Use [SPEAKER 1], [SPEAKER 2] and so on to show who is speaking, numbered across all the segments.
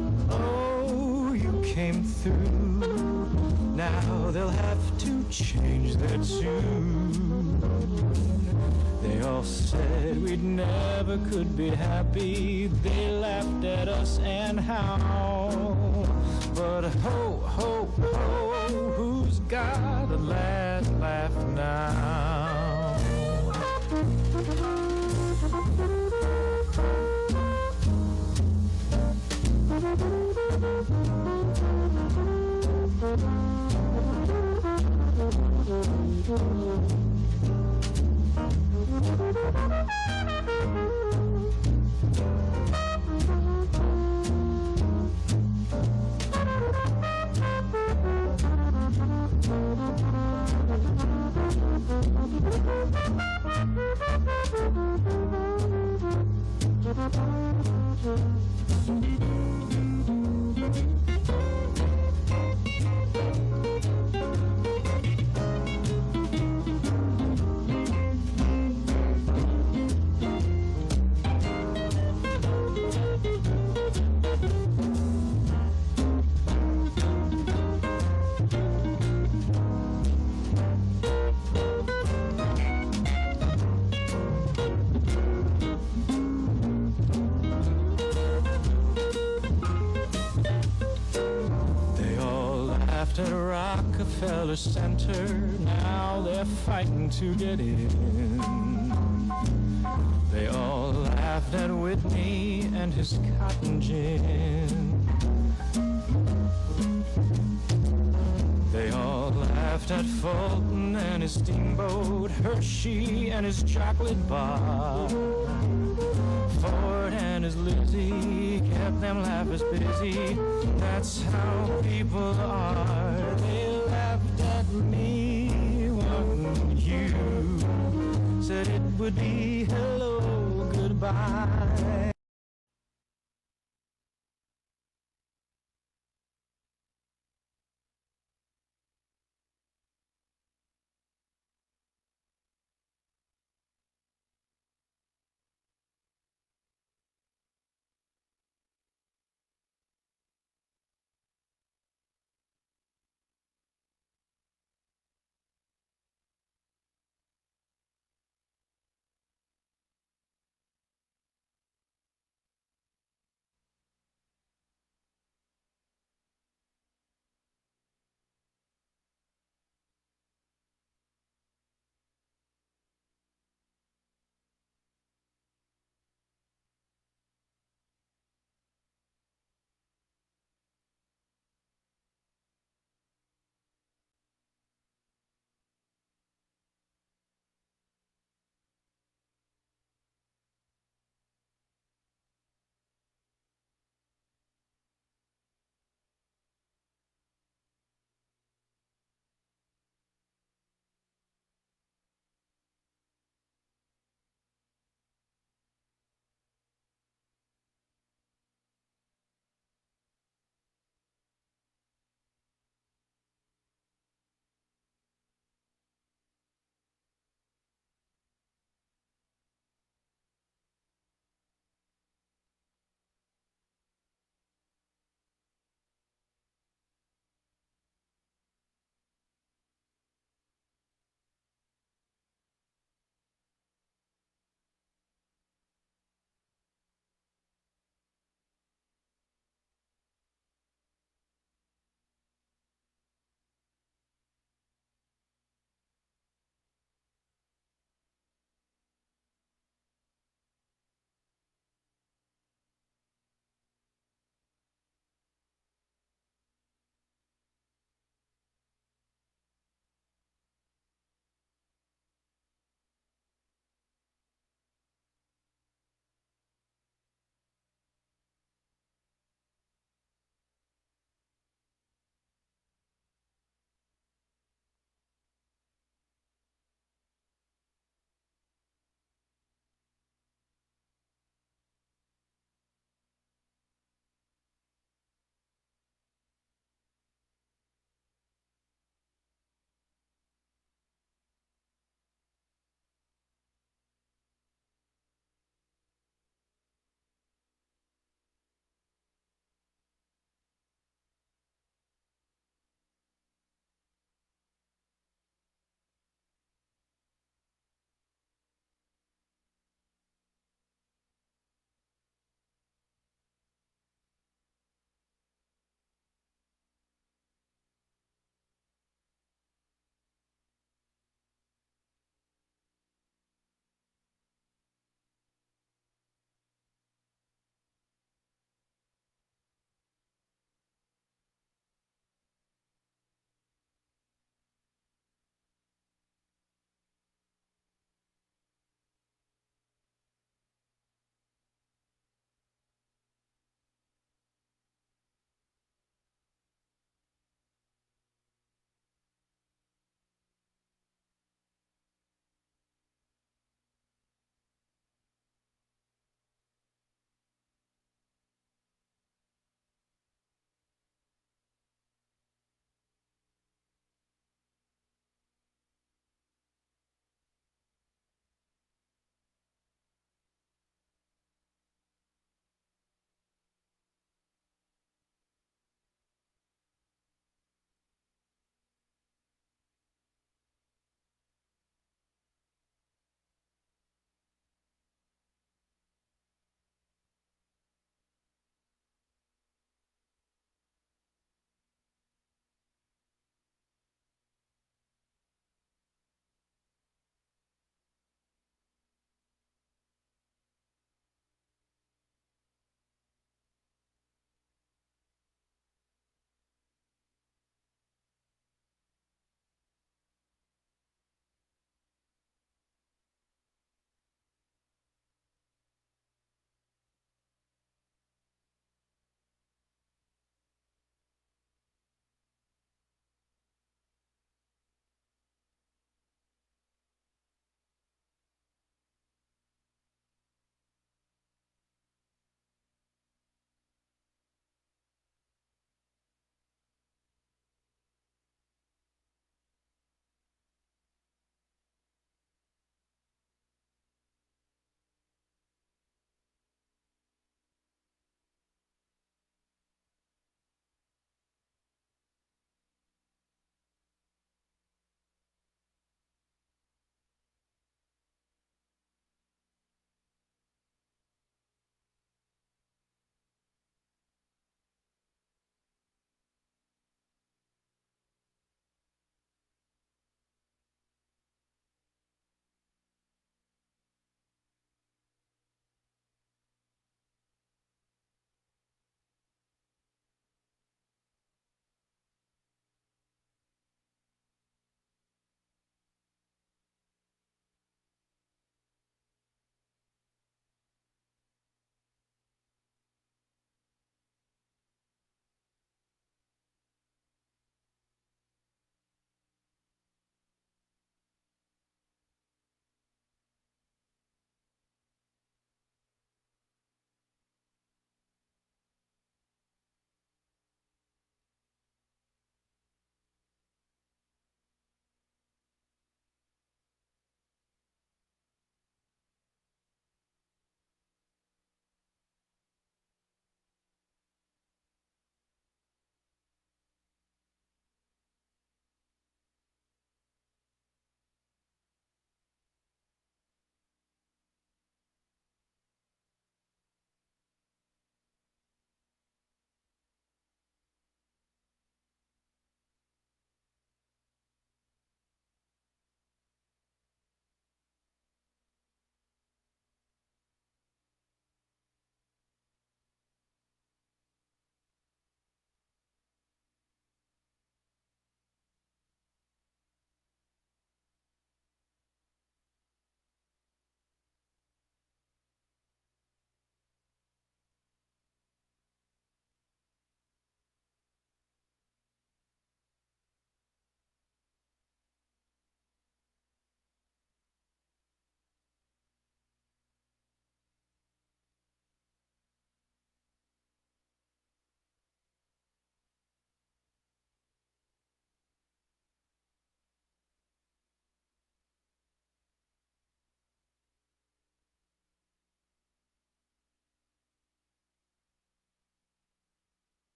[SPEAKER 1] but oh, you came through. Now they'll have to change their tune. They all said we'd never could be happy. They laughed at us and how. But ho, ho, ho, who's got a last laugh now? At Rockefeller Center, now they're fighting to get in. They all laughed at Whitney and his cotton gin. They all laughed at Fulton and his steamboat, Hershey and his chocolate bar. Ford and his Lizzie kept them laughers busy. That's how people are. They laughed at me, wasn't you? Said it would be hello, goodbye.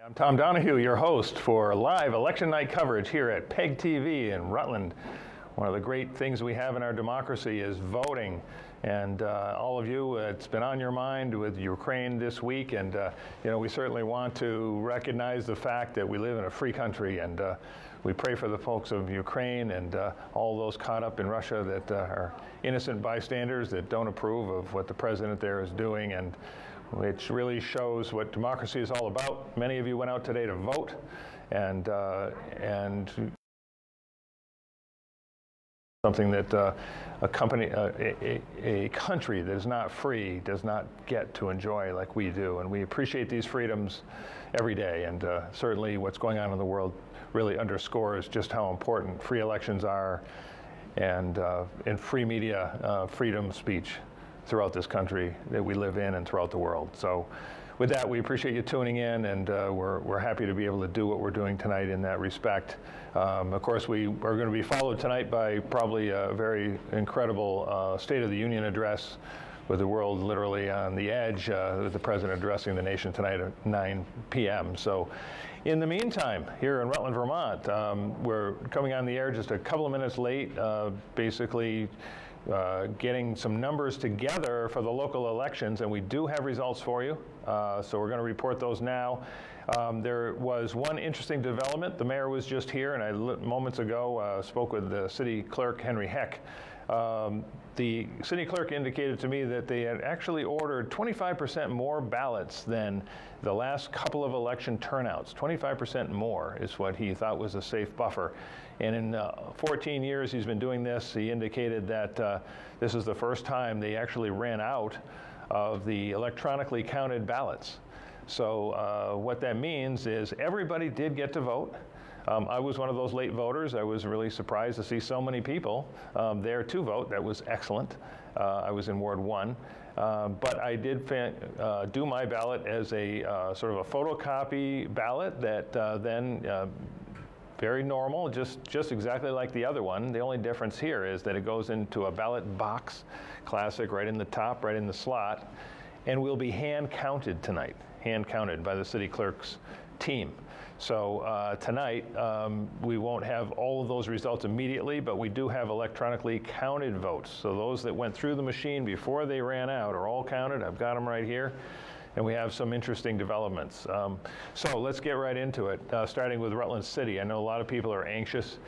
[SPEAKER 2] I'm Tom Donahue, your host for live election night coverage here at PEG TV in Rutland. One of the great things we have in our democracy is voting. And all of you, it's been on your mind with Ukraine this week, and we certainly want to recognize the fact that we live in a free country, and we pray for the folks of Ukraine and all those caught up in Russia that are innocent bystanders that don't approve of what the president there is doing, and which really shows what democracy is all about. Many of you went out today to vote, and something that a country that is not free does not get to enjoy like we do. And we appreciate these freedoms every day. And certainly what's going on in the world really underscores just how important free elections are and free media, freedom of speech throughout this country that we live in and throughout the world. So with that, we appreciate you tuning in, and we're happy to be able to do what we're doing tonight in that respect. Of course, we are going to be followed tonight by probably a very incredible State of the Union address with the world literally on the edge, with the President addressing the nation tonight at 9 p.m. So in the meantime, here in Rutland, Vermont, we're coming on the air just a couple of minutes late, basically getting some numbers together for the local elections, and we do have results for you. So we're going to report those now. There was one interesting development. The mayor was just here, and I moments ago spoke with the city clerk, Henry Heck. The city clerk indicated to me that they had actually ordered 25% more ballots than the last couple of election turnouts. 25% more is what he thought was a safe buffer. And in 14 years he's been doing this, he indicated that this is the first time they actually ran out of the electronically counted ballots. So what that means is everybody did get to vote. I was one of those late voters. I was really surprised to see so many people there to vote. That was excellent. I was in Ward 1. But I did do my ballot as a sort of a photocopy ballot that then very normal, just exactly like the other one. The only difference here is that it goes into a ballot box, classic, right in the top, right in the slot, and will be hand counted tonight, hand counted by the city clerk's team. So tonight, we won't have all of those results immediately, but we do have electronically counted votes. So those that went through the machine before they ran out are all counted. I've got them right here. And we have some interesting developments. So let's get right into it, starting with Rutland City. I know a lot of people are anxious.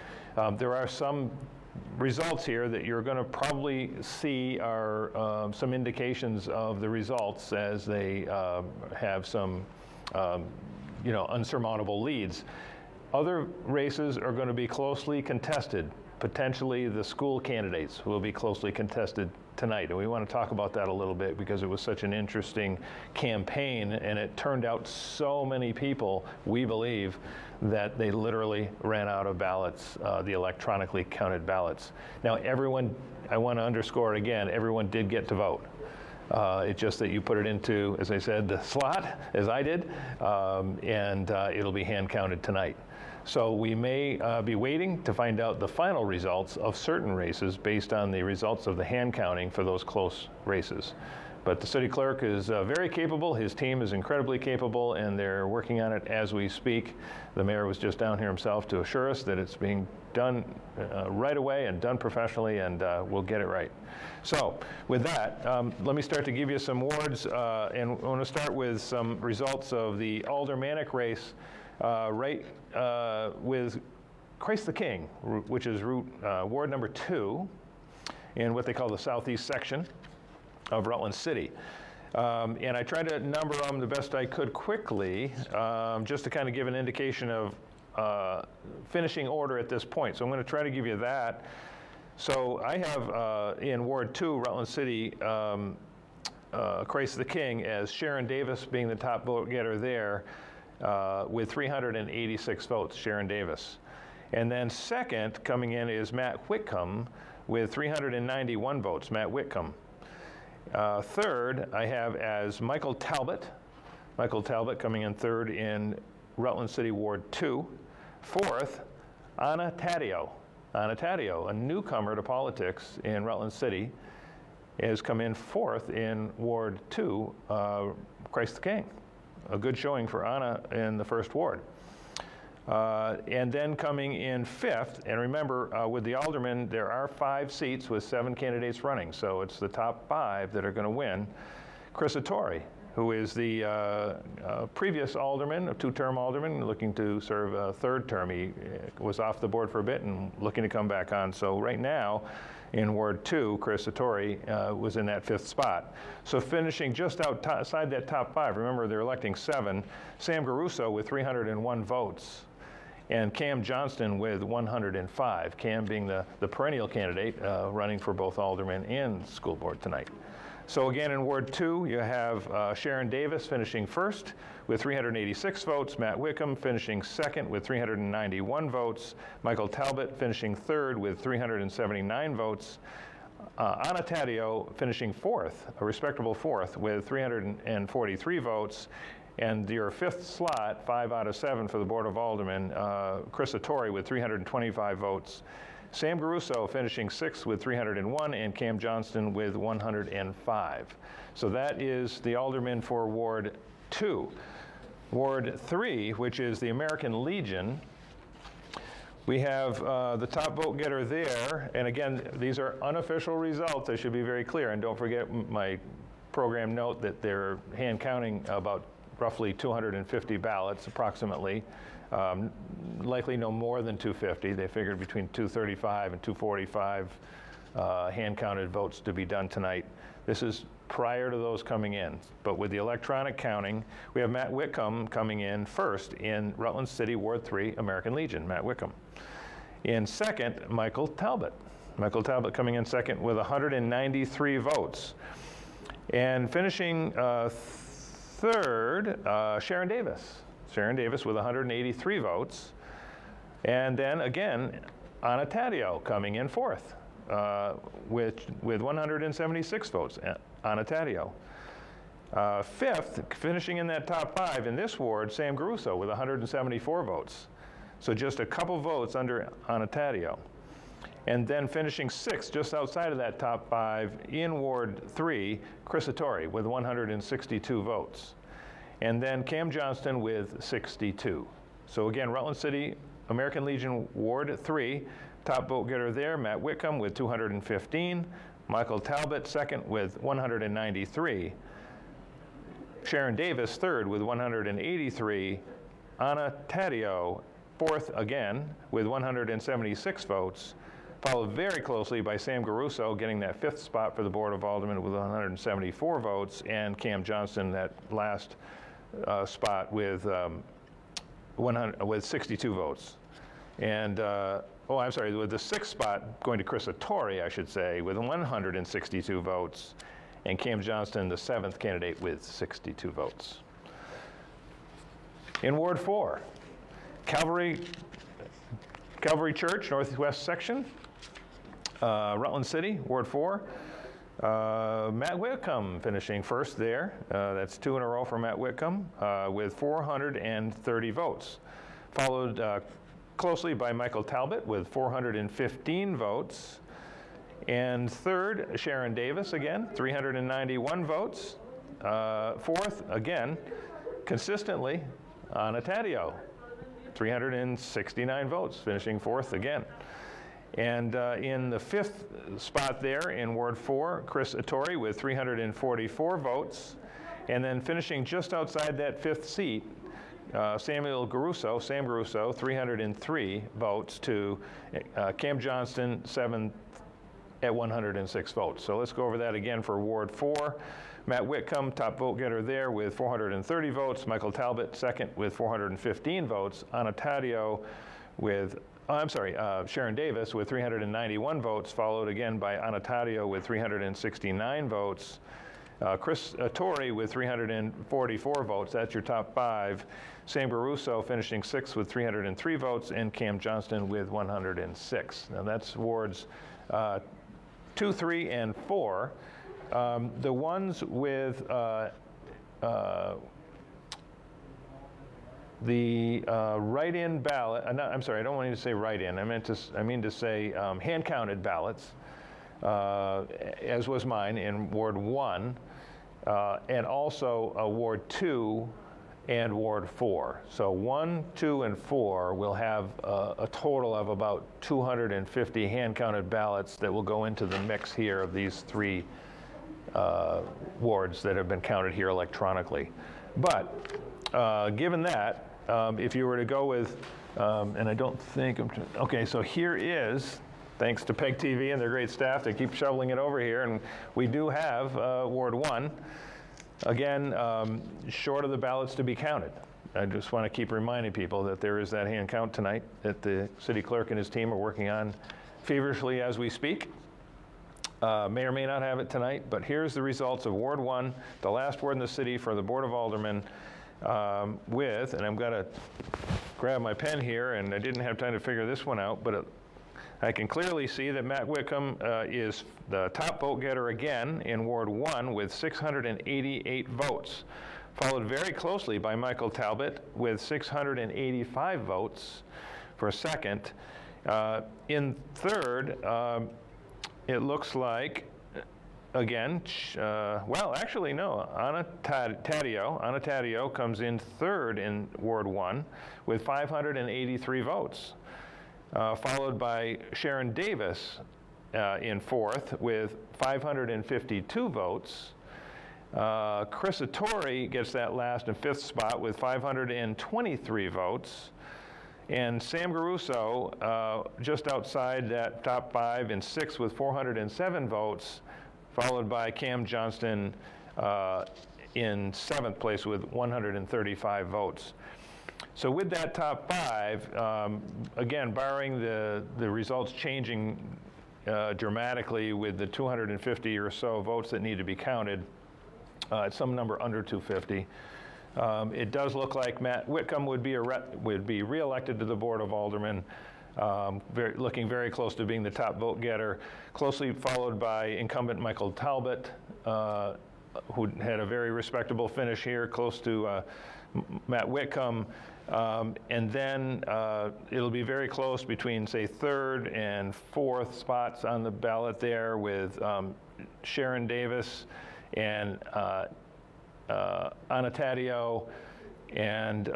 [SPEAKER 2] There are some results here that you're going to probably see are some indications of the results as they have some unsurmountable leads. Other races are going to be closely contested. Potentially the school candidates will be closely contested tonight, and we want to talk about that a little bit because it was such an interesting campaign, and it turned out so many people, we believe, that they literally ran out of ballots, the electronically counted ballots. Now everyone, I want to underscore again, everyone did get to vote. It's just that you put it into, as I said, the slot, as I did, and it'll be hand counted tonight. So we may be waiting to find out the final results of certain races based on the results of the hand counting for those close races. But the city clerk is very capable. His team is incredibly capable, and they're working on it as we speak. The mayor was just down here himself to assure us that it's being done right away and done professionally, and we'll get it right. So with that, let me start to give you some wards, and I want to start with some results of the Aldermanic race with Christ the King, which is Ward number 2 in what they call the southeast section of Rutland City. And I tried to number them the best I could quickly, just to kind of give an indication of finishing order at this point. So I'm going to try to give you that. So I have in Ward 2, Rutland City, Christ the King as Sharon Davis being the top vote getter there with 386 votes, Sharon Davis. And then second coming in is Matt Whitcomb with 391 votes, Matt Whitcomb. Third, I have as Michael Talbot coming in third in Rutland City Ward 2. Fourth, Anna Taddeo, a newcomer to politics in Rutland City, has come in fourth in Ward 2, Christ the King. a good showing for Anna in the 1st Ward. And then coming in 5th, and remember, with the aldermen, there are 5 seats with 7 candidates running, so it's the top 5 that are going to win. Chris Attore, who is the previous alderman, a 2-term alderman, looking to serve a 3rd term. He was off the board for a bit and looking to come back on. So right now, in Ward 2, Chris Attore was in that 5th spot. So finishing just outside that top 5, remember they're electing 7, Sam Garuso with 301 votes. And Cam Johnston with 105, Cam being the perennial candidate running for both alderman and school board tonight. So again, in Ward 2, you have Sharon Davis finishing 1st with 386 votes, Matt Wickham finishing 2nd with 391 votes, Michael Talbot finishing 3rd with 379 votes, Anna Taddeo finishing 4th, a respectable 4th, with 343 votes, and your 5th slot, 5 out of 7 for the Board of Aldermen, Chris Attore with 325 votes, Sam Garuso finishing 6th with 301, and Cam Johnston with 105. So that is the aldermen for Ward 2. Ward 3, which is the American Legion, we have the top vote getter there, and again, these are unofficial results. I should be very clear, and don't forget my program note that they're hand counting about roughly 250 ballots, approximately. Likely no more than 250. They figured between 235 and 245 hand-counted votes to be done tonight. This is prior to those coming in. But with the electronic counting, we have Matt Wickham coming in 1st in Rutland City, Ward 3, American Legion, Matt Wickham. In 2nd, Michael Talbot. Michael Talbot coming in 2nd with 193 votes. And finishing 3rd, Sharon Davis. Sharon Davis with 183 votes. And then again, Anna Taddeo coming in 4th with 176 votes, Anna Taddeo. 5th, finishing in that top 5 in this ward, Sam Garuso with 174 votes. So just a couple votes under Anna Taddeo. And then finishing 6th, just outside of that top 5, in Ward 3, Chris Attore with 162 votes. And then Cam Johnston with 62. So again, Rutland City, American Legion, Ward 3, top vote getter there, Matt Wickham with 215, Michael Talbot 2nd with 193, Sharon Davis 3rd with 183, Anna Taddeo 4th again with 176 votes, followed very closely by Sam Garuso getting that 5th spot for the Board of Aldermen with 174 votes, and Cam Johnston that last spot with 62 votes. And, I'm sorry, with the 6th spot going to Chris Attore, I should say, with 162 votes, and Cam Johnston, the 7th candidate, with 62 votes. In Ward 4, Calvary Church, Northwest Section, Rutland City, Ward 4. Matt Whitcomb finishing 1st there. That's 2 in a row for Matt Whitcomb with 430 votes. Followed closely by Michael Talbot with 415 votes. And 3rd, Sharon Davis again, 391 votes. 4th, again, consistently, Anna Taddeo, 369 votes, finishing 4th again. And in the 5th spot there in Ward 4, Chris Attore with 344 votes. And then finishing just outside that 5th seat, Sam Garuso, 303 votes to Cam Johnston, 7th at 106 votes. So let's go over that again for Ward 4. Matt Whitcomb, top vote getter there with 430 votes. Michael Talbot, 2nd with 415 votes. Anna Taddeo with Sharon Davis with 391 votes, followed again by Anna Taddeo with 369 votes. Chris Attore with 344 votes. That's your top 5. Sam Garuso finishing 6th with 303 votes, and Cam Johnston with 106. Now that's wards 2, 3, and 4. The ones with the write-in ballot, I'm sorry, I don't want you to say write-in. I mean to say hand-counted ballots, as was mine in Ward 1, and also Ward 2 and Ward 4. So 1, 2, and 4 will have a total of about 250 hand-counted ballots that will go into the mix here of these 3 wards that have been counted here electronically. But given that, if you were to go with, and I don't think, okay, so here is, thanks to PEG TV and their great staff, they keep shoveling it over here, and we do have Ward 1. Again, short of the ballots to be counted. I just want to keep reminding people that there is that hand count tonight that the city clerk and his team are working on feverishly as we speak. May or may not have it tonight, but here's the results of Ward 1, the last ward in the city for the Board of Aldermen with, and I'm going to grab my pen here, and I didn't have time to figure this one out, but I can clearly see that Matt Whitcomb is the top vote getter again in Ward 1 with 688 votes, followed very closely by Michael Talbot with 685 votes for second. In third, it looks like, again, well, actually, no, Anna Taddeo comes in third in Ward 1 with 583 votes. Followed by Sharon Davis in fourth with 552 votes. Chris Attore gets that last and fifth spot with 523 votes. And Sam Garuso just outside that top 5 in sixth with 407 votes, followed by Cam Johnston in seventh place with 135 votes. So with that top 5, again, barring the results changing dramatically with the 250 or so votes that need to be counted, at some number under 250, it does look like Matt Whitcomb would be reelected to the Board of Aldermen, looking very close to being the top vote getter, closely followed by incumbent Michael Talbot, who had a very respectable finish here, close to Matt Whitcomb. And then it'll be very close between, say, third and fourth spots on the ballot there with Sharon Davis and Anna Taddeo and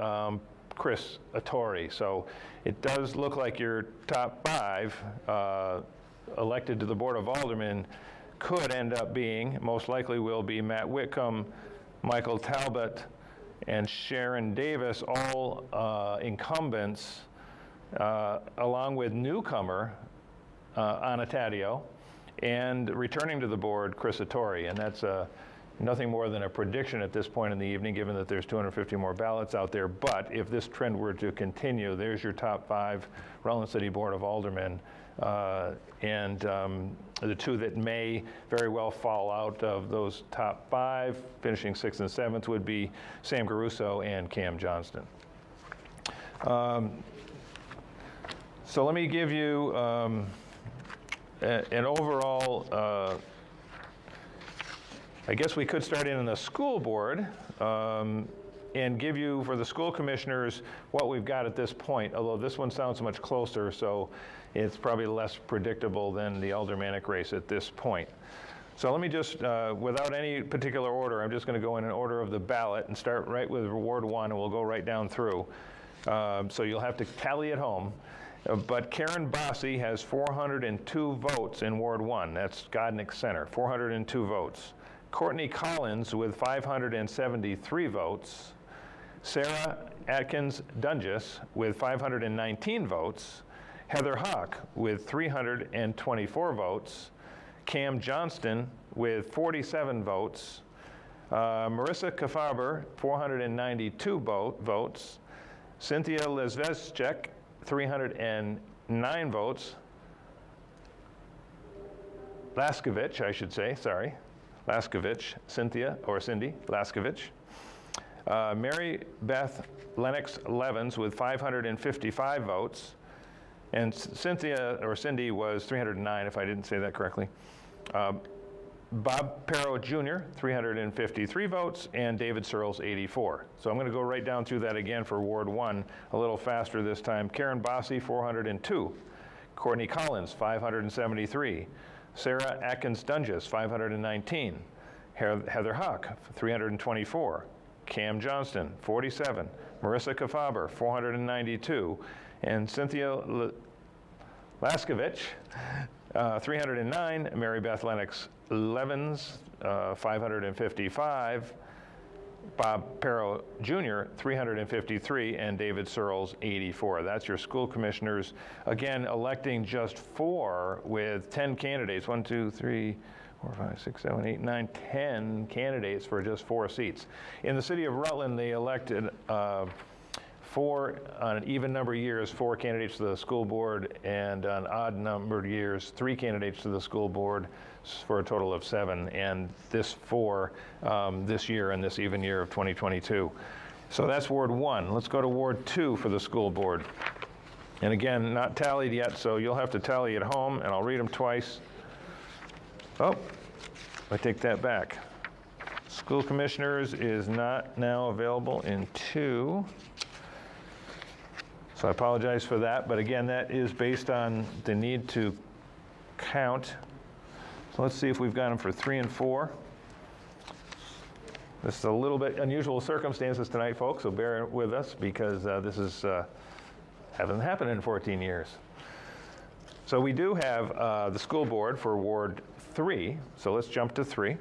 [SPEAKER 2] Chris Attore. So it does look like your top 5 elected to the Board of Aldermen could end up being, most likely will be, Matt Whitcomb, Michael Talbot, and Sharon Davis, all incumbents, along with newcomer Anna Taddeo, and returning to the board, Chris Attore. And that's nothing more than a prediction at this point in the evening, given that there's 250 more ballots out there. But if this trend were to continue, there's your top 5 Rutland City Board of Aldermen. And the 2 that may very well fall out of those top 5, finishing 6th and 7th, would be Sam Garuso and Cam Johnston. So let me give you an overall, I guess we could start in the school board and give you, for the school commissioners, what we've got at this point, although this one sounds much closer, so it's probably less predictable than the Aldermanic race at this point. So let me just, without any particular order, I'm just going to go in order of the ballot and start right with Ward 1, and we'll go right down through. So you'll have to tally at home. But Karen Bossy has 402 votes in Ward 1. That's Godnick Center, 402 votes. Courtney Collins with 573 votes. Sarah Atkins Dungis with 519 votes. Heather Hawk with 324 votes. Cam Johnston with 47 votes. Marissa Kafaber, 492 votes. Cynthia Lezveschek, 309 votes. Laskovich, I should say, sorry. Laskovich, Cynthia, or Cindy Laskovich. Mary Beth Lennox Levens with 555 votes. And Cynthia, or Cindy, was 309, if I didn't say that correctly. Bob Perro Jr., 353 votes, and David Searles, 84. So I'm going to go right down through that again for Ward 1, a little faster this time. Karen Bossy, 402. Courtney Collins, 573. Sarah Atkins Dungis, 519. Heather Hawk, 324. Cam Johnston, 47. Marissa Kafaber, 492. And Cynthia Laskovich, 309. Mary Beth Lennox Levens, 555. Bob Perro Jr., 353, and David Searles, 84. That's your school commissioners. Again, electing just 4 with 10 candidates. 1, 2, 3, 4, 5, 6, 7, 8, 9, 10 candidates for just 4 seats. In the city of Rutland, they elected 4, on even number of years, 4 candidates to the school board, and on odd numbered years, 3 candidates to the school board, for a total of 7, and this 4 this year and this even year of 2022. So that's Ward 1. Let's go to Ward 2 for the school board. And again, not tallied yet, so you'll have to tally at home, and I'll read them twice. Oh, I take that back. School commissioners is not now available in 2. So I apologize for that, but again, that is based on the need to count. So let's see if we've got them for 3 and 4. This is a little bit unusual circumstances tonight, folks, so bear with us because this is hasn't happened in 14 years. So we do have the school board for Ward 3, so let's jump to 3.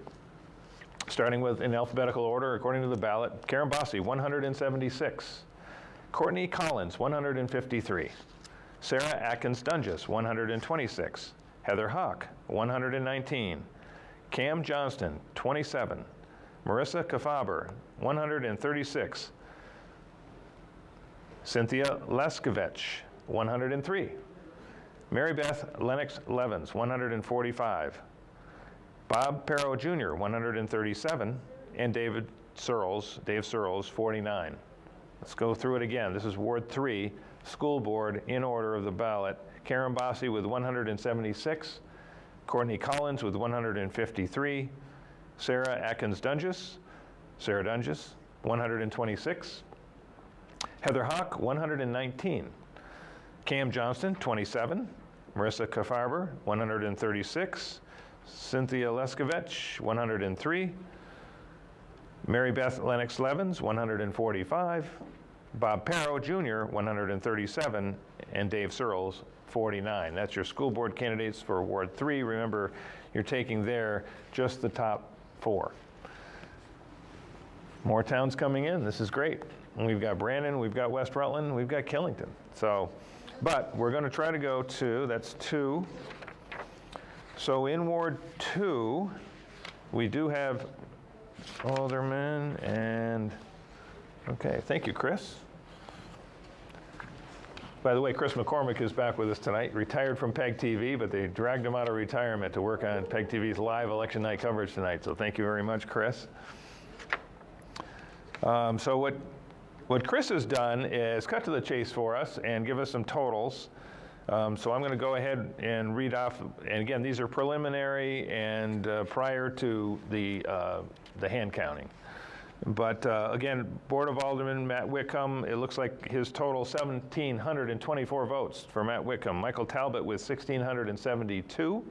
[SPEAKER 2] Starting with in alphabetical order, according to the ballot, Karen Bossi, 176. Courtney Collins, 153. Sarah Atkins Dunges, 126. Heather Hawk, 119. Cam Johnston, 27. Marissa Kafaber, 136. Cynthia Laskovich, 103. Mary Beth Lennox Levens, 145. Bob Perro Jr., 137. And Dave Searles, 49. Let's go through it again. This is Ward 3, school board in order of the ballot. Karen Bossi with 176, Courtney Collins with 153, Sarah Atkins Dunges, 126, Heather Hawk, 119, Cam Johnston, 27, Marissa Kafarber, 136, Cynthia Leskovich, 103, Mary Beth Lennox Levens, 145, Bob Perro Jr., 137, and Dave Searles, 49. That's your school board candidates for Ward 3. Remember, you're taking there just the top 4. More towns coming in. This is great. And we've got Brandon, we've got West Rutland, we've got Killington. So, but we're going to try to go to, that's 2. So in Ward 2, we do have aldermen and, okay, thank you, Chris. By the way, Chris McCormick is back with us tonight, retired from PEG TV, but they dragged him out of retirement to work on PEG TV's live election night coverage tonight. So thank you very much, Chris. So what Chris has done is cut to the chase for us and give us some totals. So I'm going to go ahead and read off, and again, these are preliminary and prior to the hand counting. But again, Board of Aldermen, Matt Whitcomb, it looks like his total 1,724 votes for Matt Whitcomb. Michael Talbot with 1,672.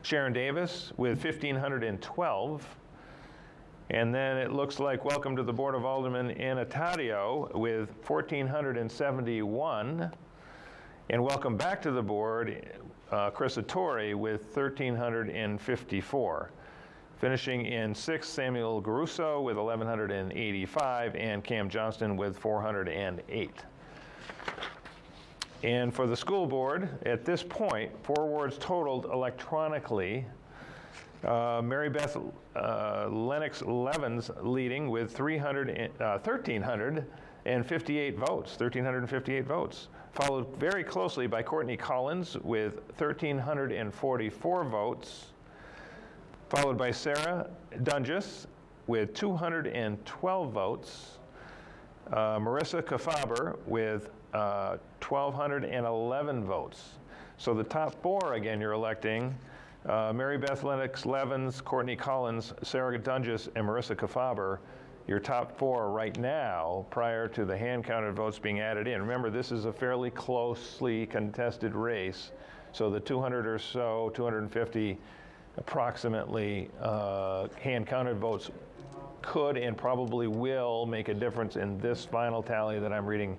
[SPEAKER 2] Sharon Davis with 1,512. And then it looks like welcome to the Board of Aldermen, Anna Taddeo with 1,471. And welcome back to the board, Chris Attore with 1,354. Finishing in 6th, Samuel Garuso with 1,185, and Cam Johnston with 408. And for the school board, at this point, 4 wards totaled electronically. Mary Beth Lennox Levens leading with 1,358 votes. Followed very closely by Courtney Collins with 1,344 votes. Followed by Sarah Dunges with 212 votes. Marissa Kafaber with 1,211 votes. So the top 4, again, you're electing Mary Beth Lennox Levens, Courtney Collins, Sarah Dunges, and Marissa Kafaber. Your top 4 right now, prior to the hand-counted votes being added in. Remember, this is a fairly closely contested race, so the 200 or so, 250 approximately hand-counted votes could and probably will make a difference in this final tally that I'm reading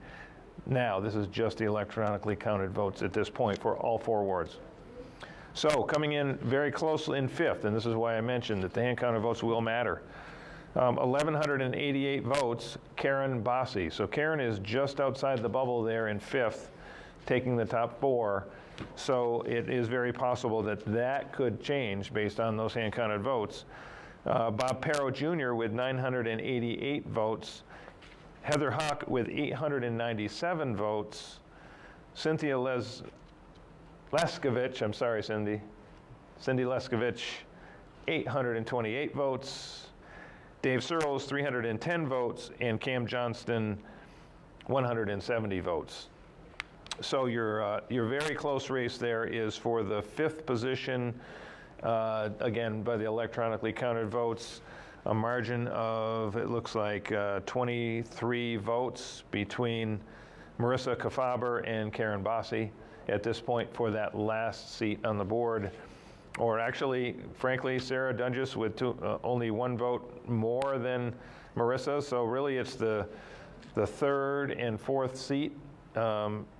[SPEAKER 2] now. This is just the electronically counted votes at this point for all 4 wards. So coming in very closely in 5th, and this is why I mentioned that the hand-counted votes will matter. 1,188 votes, Karen Bossi. So Karen is just outside the bubble there in 5th, taking the top 4. So it is very possible that that could change based on those hand-counted votes. Bob Perro Jr. with 988 votes, Heather Hawk with 897 votes, Cynthia Leskovich, I'm sorry, Cindy Leskovich, 828 votes, Dave Searles, 310 votes, and Cam Johnston, 170 votes. So your very close race there is for the 5th position, again, by the electronically counted votes, a margin of, it looks like 23 votes between Marissa Kafaber and Karen Bossi at this point for that last seat on the board. Or actually, frankly, Sarah Dunges with only 1 vote more than Marissa. So really it's the 3rd and 4th seat.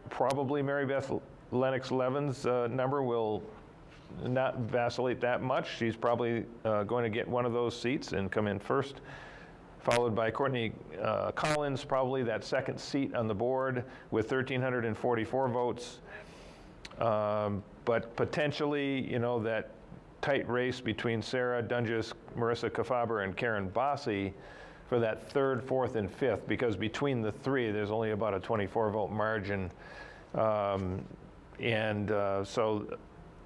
[SPEAKER 2] Probably Mary Beth Lennox Levin's number will not vacillate that much. She's probably going to get one of those seats and come in first, followed by Courtney Collins, probably that 2nd seat on the board with 1,344 votes. But potentially, that tight race between Sarah Dunges, Marissa Kafaber, and Karen Bossi for that 3rd, 4th, and 5th, because between the 3, there's only about a 24-vote margin. So,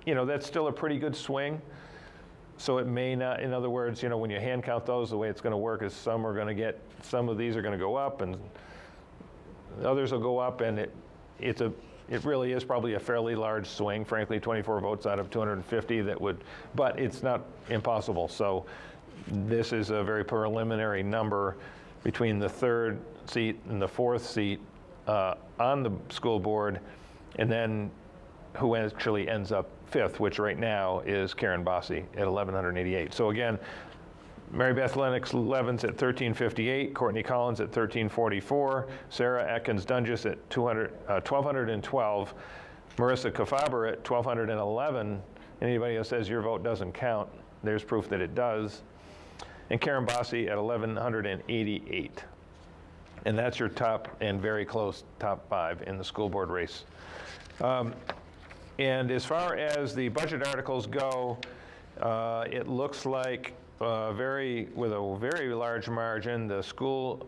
[SPEAKER 2] that's still a pretty good swing. So it may not, in other words, when you hand count those, the way it's going to work is some of these are going to go up and others will go up, and it really is probably a fairly large swing, frankly, 24 votes out of 250 but it's not impossible. So this is a very preliminary number between the 3rd seat and the 4th seat on the school board, and then who actually ends up 5th, which right now is Karen Bossi at 1,188. So again, Mary Beth Lennox Levins at 1,358, Courtney Collins at 1,344, Sarah Atkins Dunges at 1,212, Marissa Kafaber at 1,211. Anybody who says your vote doesn't count, there's proof that it does. And Karen Bossi at 1,188. And that's your top and very close top 5 in the school board race. And as far as the budget articles go, it looks like with a very large margin, the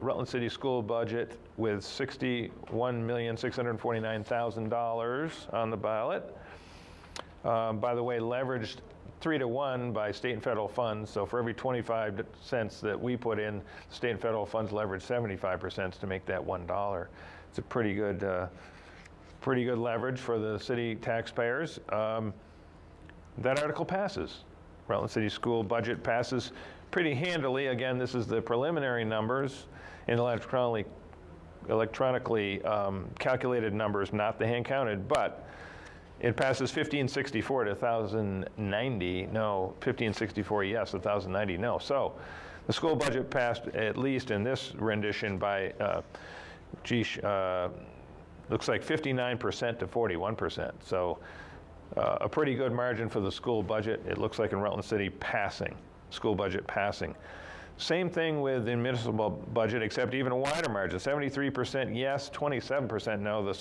[SPEAKER 2] Rutland City school budget with $61,649,000 on the ballot. By the way, leveraged 3-to-1 by state and federal funds. So for every 25 cents that we put in, state and federal funds leverage 75 cents to make that $1. It's a pretty good leverage for the city taxpayers. That article passes. Rutland City School budget passes pretty handily. Again, this is the preliminary numbers and electronically calculated numbers, not the hand counted, but it passes 1564 to 1,090. No, 1564 yes, 1,090 no. So the school budget passed, at least in this rendition, by looks like 59% to 41%. So a pretty good margin for the school budget. It looks like in Rutland City school budget passing. Same thing with the municipal budget, except even a wider margin, 73% yes, 27% no.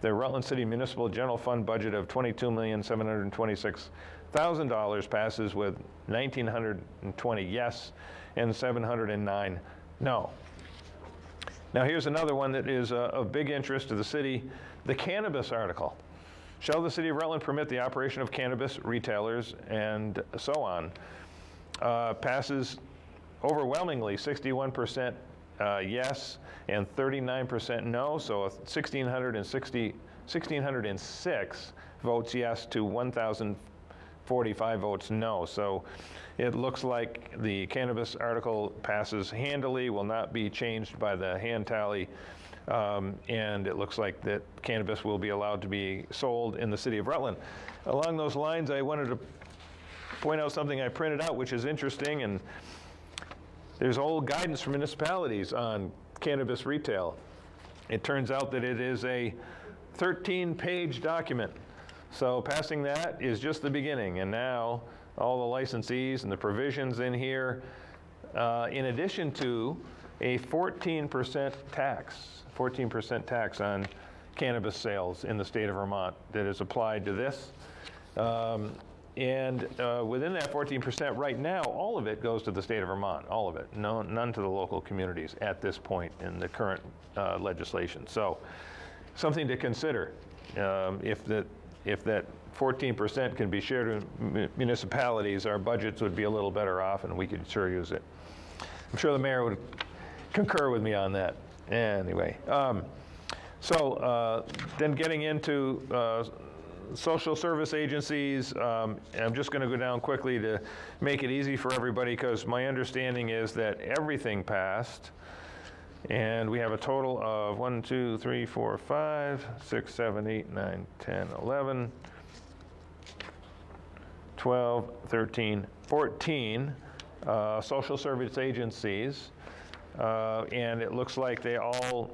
[SPEAKER 2] The Rutland City Municipal General Fund budget of $22,726,000 passes with 1,920 yes and 709 no. Now here's another one that is of big interest to the city, the cannabis article. Shall the city of Rutland permit the operation of cannabis retailers and so on? Passes overwhelmingly 61% yes and 39% no, so 1,606 votes yes to 1,045 votes no. So it looks like the cannabis article passes handily, will not be changed by the hand tally, and it looks like that cannabis will be allowed to be sold in the city of Rutland. Along those lines, I wanted to point out something I printed out, which is interesting, and There's old guidance from municipalities on cannabis retail. It turns out that it is a 13-page document. So passing that is just the beginning, and now all the licensees and the provisions in here, in addition to a 14% tax on cannabis sales in the state of Vermont that is applied to this. And within that 14%, right now, all of it goes to the state of Vermont, all of it. None to the local communities at this point in the current legislation. So something to consider. If that 14% can be shared with municipalities, our budgets would be a little better off and we could sure use it. I'm sure the mayor would concur with me on that. Anyway, then getting into social service agencies, I'm just going to go down quickly to make it easy for everybody, because my understanding is that everything passed, and we have a total of 1, 2, 3, 4, 5, 6, 7, 8, 9, 10, 11, 12, 13, 14 social service agencies, and it looks like they all,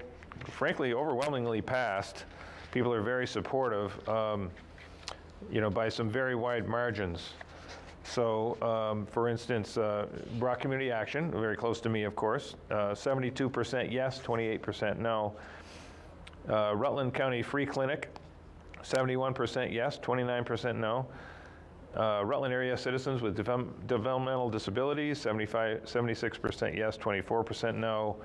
[SPEAKER 2] frankly, overwhelmingly passed. People are very supportive, by some very wide margins. So, for instance, Brock Community Action, very close to me, of course, 72% yes, 28% no. Rutland County Free Clinic, 71% yes, 29% no. Rutland Area Citizens with Developmental Disabilities, 76% yes, 24% no,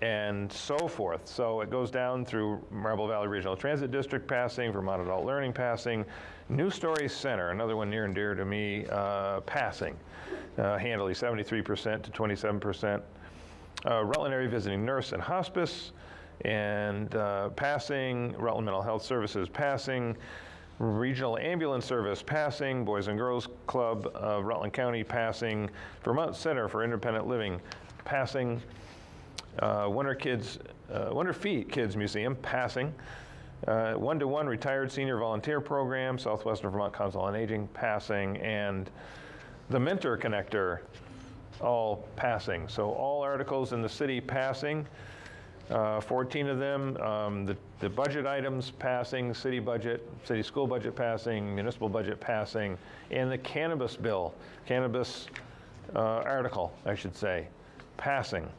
[SPEAKER 2] and so forth. So it goes down through Marble Valley Regional Transit District passing, Vermont Adult Learning passing, New Stories Center, another one near and dear to me, passing, handily 73% to 27%. Rutland Area Visiting Nurse and Hospice, and passing, Rutland Mental Health Services passing, Regional Ambulance Service passing, Boys and Girls Club of Rutland County passing, Vermont Center for Independent Living passing, Wonder Feet Kids Museum passing, One-to-One Retired Senior Volunteer Program, Southwestern Vermont Council on Aging passing, and the Mentor Connector all passing. So all articles in the city passing, 14 of them, the budget items passing, city budget, city school budget passing, municipal budget passing, and the cannabis bill, article, I should say, passing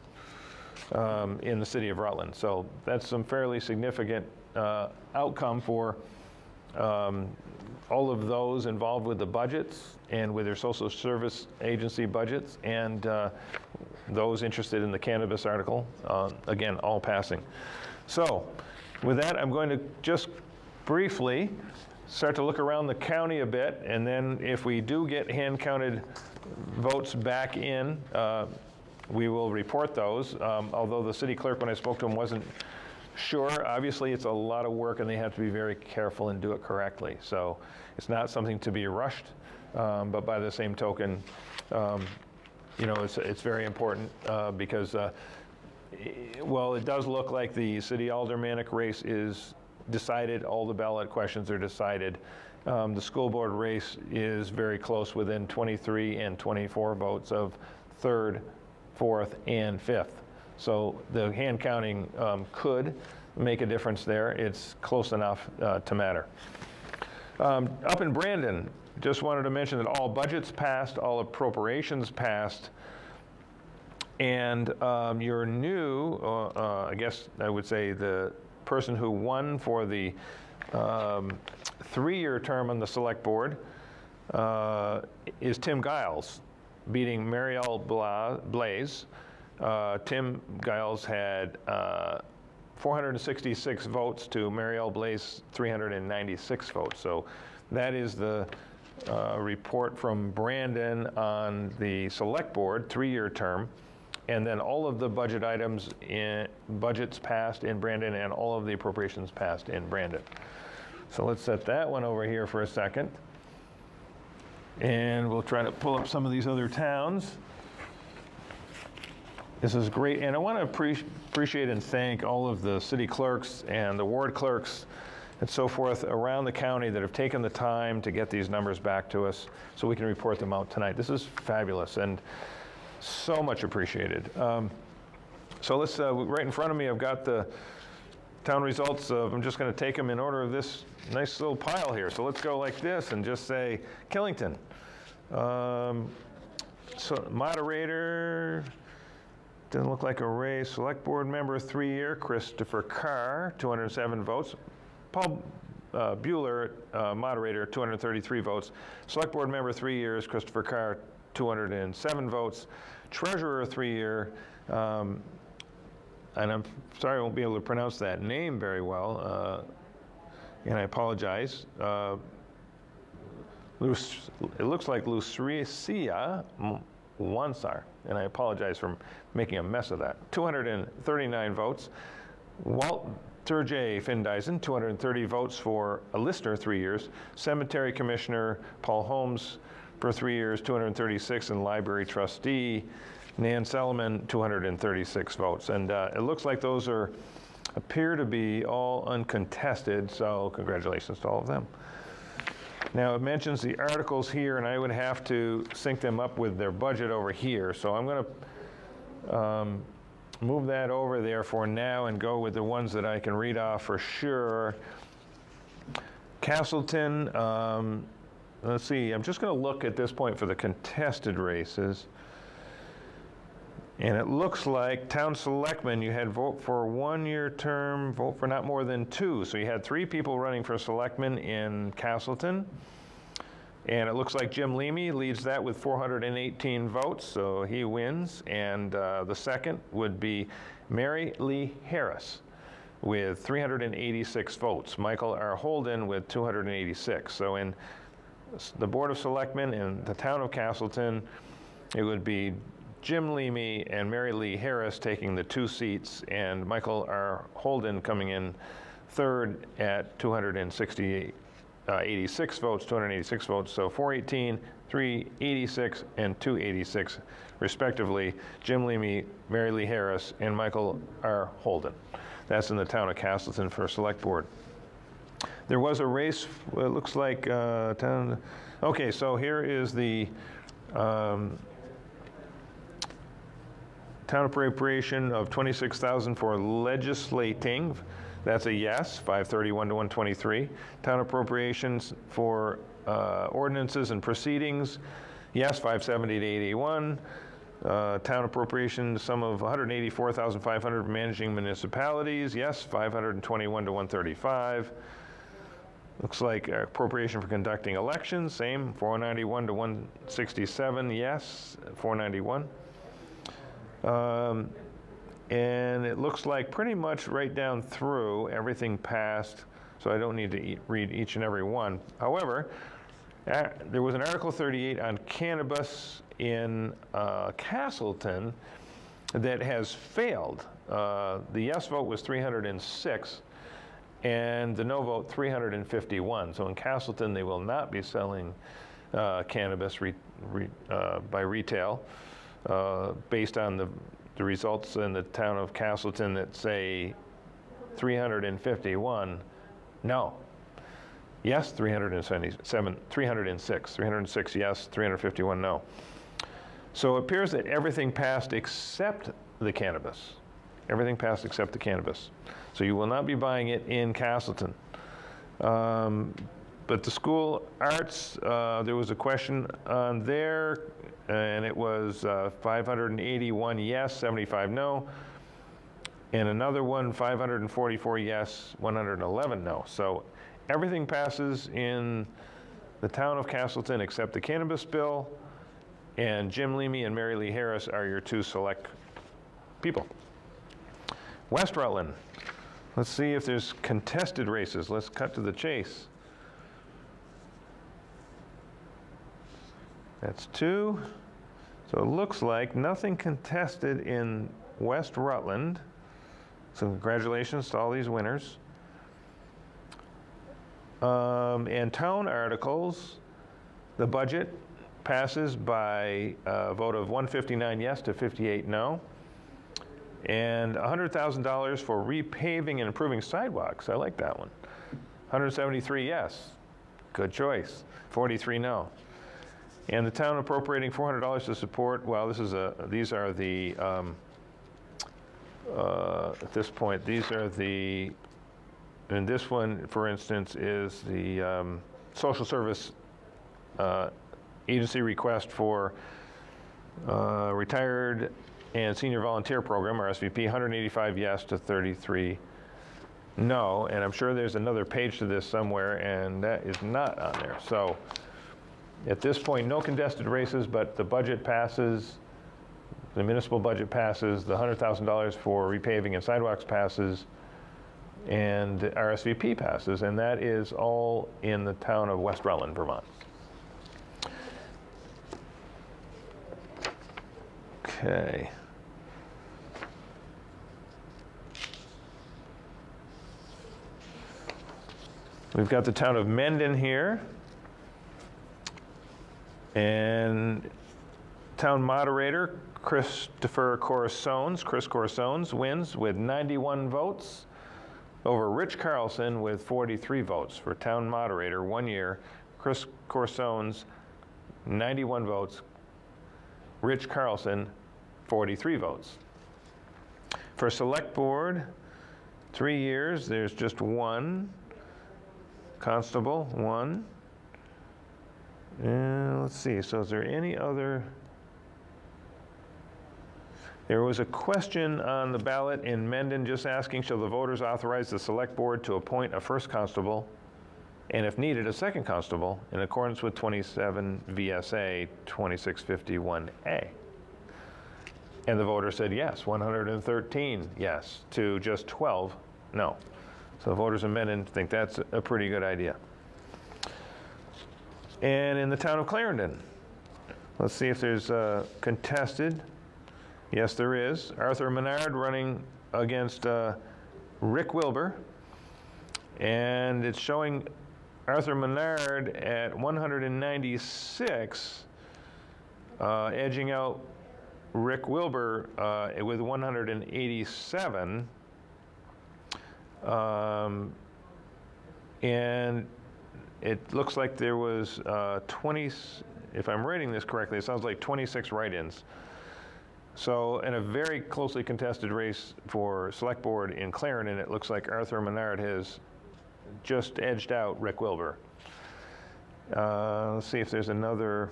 [SPEAKER 2] in the city of Rutland. So that's some fairly significant outcome for all of those involved with the budgets and with their social service agency budgets, and those interested in the cannabis article, again, all passing. So with that, I'm going to just briefly start to look around the county a bit, and then if we do get hand-counted votes back in, we will report those, although the city clerk, when I spoke to him, wasn't sure. Obviously, it's a lot of work, and they have to be very careful and do it correctly. So it's not something to be rushed, but by the same token, it's very important because, well, it does look like the city aldermanic race is decided. All the ballot questions are decided. The school board race is very close, within 23 and 24 votes of 3rd, 4th, and 5th. So the hand counting could make a difference there. It's close enough to matter. Up in Brandon, just wanted to mention that all budgets passed, all appropriations passed, and your new, I guess I would say the person who won for the 3-year term on the select board is Tim Giles, beating Marielle Blaze. Tim Giles had 466 votes to Marielle Blaze 396 votes. So that is the report from Brandon on the select board, 3-year term, and then all of the budget items in budgets passed in Brandon and all of the appropriations passed in Brandon. So let's set that one over here for a second. And we'll try to pull up some of these other towns. This is great, and I want to appreciate and thank all of the city clerks and the ward clerks and so forth around the county that have taken the time to get these numbers back to us so we can report them out tonight. This is fabulous, and So much appreciated. So let's, right in front of me, I've got the town results. I'm just going to take them in order of this nice little pile here. So let's go like this and just say Killington. So moderator, doesn't look like a race. Select board member, 3-year, Christopher Carr, 207 votes. Paul Bueller, moderator, 233 votes. Select board member, 3 years, Christopher Carr, 207 votes. Treasurer, 3-year, and I'm sorry I won't be able to pronounce that name very well, and I apologize. It looks like Lucia Wansar, and I apologize for making a mess of that. 239 votes. Walter J. Findeisen, 230 votes for a listener, 3 years. Cemetery Commissioner Paul Holmes for 3 years, 236, and Library Trustee Nan Selman, 236 votes. And it looks like those appear to be all uncontested, so congratulations to all of them. Now, it mentions the articles here, and I would have to sync them up with their budget over here. So I'm going to move that over there for now and go with the ones that I can read off for sure. Castleton, let's see, I'm just going to look at this point for the contested races. And it looks like town selectmen, you had vote for 1-year term, vote for not more than 2. So you had 3 people running for selectmen in Castleton. And it looks like Jim Leamy leads that with 418 votes, so he wins. And the second would be Mary Lee Harris with 386 votes. Michael R. Holden with 286. So in the Board of Selectmen in the town of Castleton, it would be Jim Leamy and Mary Lee Harris taking the 2 seats, and Michael R. Holden coming in third at 286 votes, 286 votes. So 418, 386, and 286, respectively. Jim Leamy, Mary Lee Harris, and Michael R. Holden. That's in the town of Castleton for select board. There was a race, it looks like town. Okay, so here is the town appropriation of $26,000 for legislating. That's a yes, 531 to 123. Town appropriations for ordinances and proceedings, yes, 570 to 81. Town appropriation sum of $184,500 managing municipalities, yes, 521 to 135. Looks like appropriation for conducting elections, same, 491 to 167, yes, 491. And it looks like pretty much right down through everything passed, so I don't need to read each and every one. However, there was an Article 38 on cannabis in Castleton that has failed. The yes vote was 306, and the no vote 351. So in Castleton, they will not be selling cannabis by retail. Based on the results in the town of Castleton that say 351, no. Yes, 306 yes, 351 no. So it appears that everything passed except the cannabis. Everything passed except the cannabis. So you will not be buying it in Castleton. But the school arts, there was a question on there, and it was 581 yes, 75 no. And another one, 544 yes, 111 no. So everything passes in the town of Castleton except the cannabis bill, and Jim Leamy and Mary Lee Harris are your 2 select people. West Rutland. Let's see if there's contested races. Let's cut to the chase. That's 2. So it looks like nothing contested in West Rutland. So congratulations to all these winners. And town articles, the budget passes by a vote of 159 yes to 58 no. And $100,000 for repaving and improving sidewalks. I like that one. 173 yes. Good choice. 43 no. And the town appropriating $400 to support, well, these are the, at this point, these are the, and this one, for instance, is the social service agency request for retired and senior volunteer program, or SVP, 185 yes to 33 no. And I'm sure there's another page to this somewhere, and that is not on there. So at this point, no contested races, but the budget passes, the municipal budget passes, the $100,000 for repaving and sidewalks passes, and RSVP passes, and that is all in the town of West Rutland, Vermont. Okay. We've got the town of Mendon here, and town moderator Chris Corsones wins with 91 votes over Rich Carlson with 43 votes. For town moderator, 1 year, Chris Corsones, 91 votes, Rich Carlson, 43 votes. For select board, 3 years, there's just one. Constable, one. And let's see, so is there any other? There was a question on the ballot in Mendon just asking, shall the voters authorize the select board to appoint a first constable, and if needed, a second constable, in accordance with 27 VSA 2651A? And the voter said yes, 113 yes to just 12 no. So the voters in Mendon think that's a pretty good idea. And in the town of Clarendon, let's see if there's contested. Yes, there is. Arthur Menard running against Rick Wilbur. And it's showing Arthur Menard at 196, edging out Rick Wilbur with 187. And it looks like there was 20, if I'm reading this correctly, it sounds like 26 write-ins. So in a very closely contested race for select board in Clarendon, it looks like Arthur Menard has just edged out Rick Wilbur. Let's see if there's another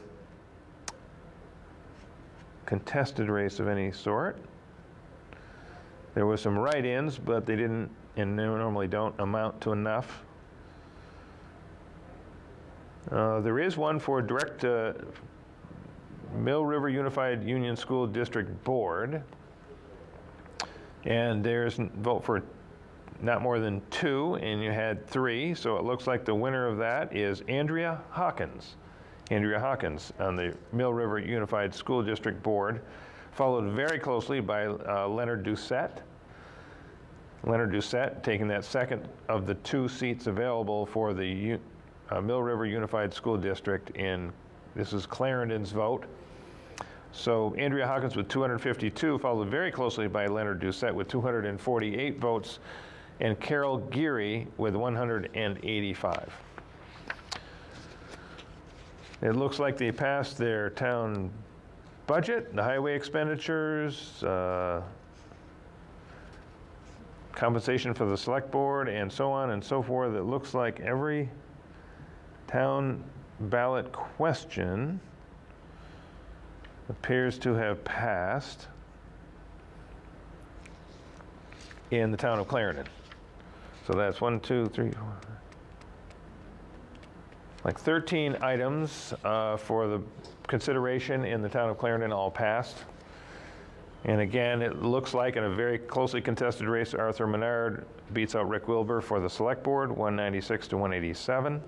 [SPEAKER 2] contested race of any sort. There was some write-ins, but they didn't, and they normally don't amount to enough. There is one for direct Mill River Unified Union School District Board, and there's vote for not more than 2, and you had 3, so it looks like the winner of that is Andrea Hawkins. Andrea Hawkins on the Mill River Unified School District Board, followed very closely by Leonard Doucette. Leonard Doucette taking that second of the 2 seats available for the Mill River Unified School District this is Clarendon's vote. So Andrea Hawkins with 252, followed very closely by Leonard Doucette with 248 votes, and Carol Geary with 185. It looks like they passed their town budget, the highway expenditures, compensation for the select board, and so on and so forth. It looks like every town ballot question appears to have passed in the town of Clarendon. So that's 1, 2, 3, 4, like 13 items for the consideration in the town of Clarendon all passed. And again, it looks like in a very closely contested race, Arthur Menard beats out Rick Wilbur for the select board, 196 to 187.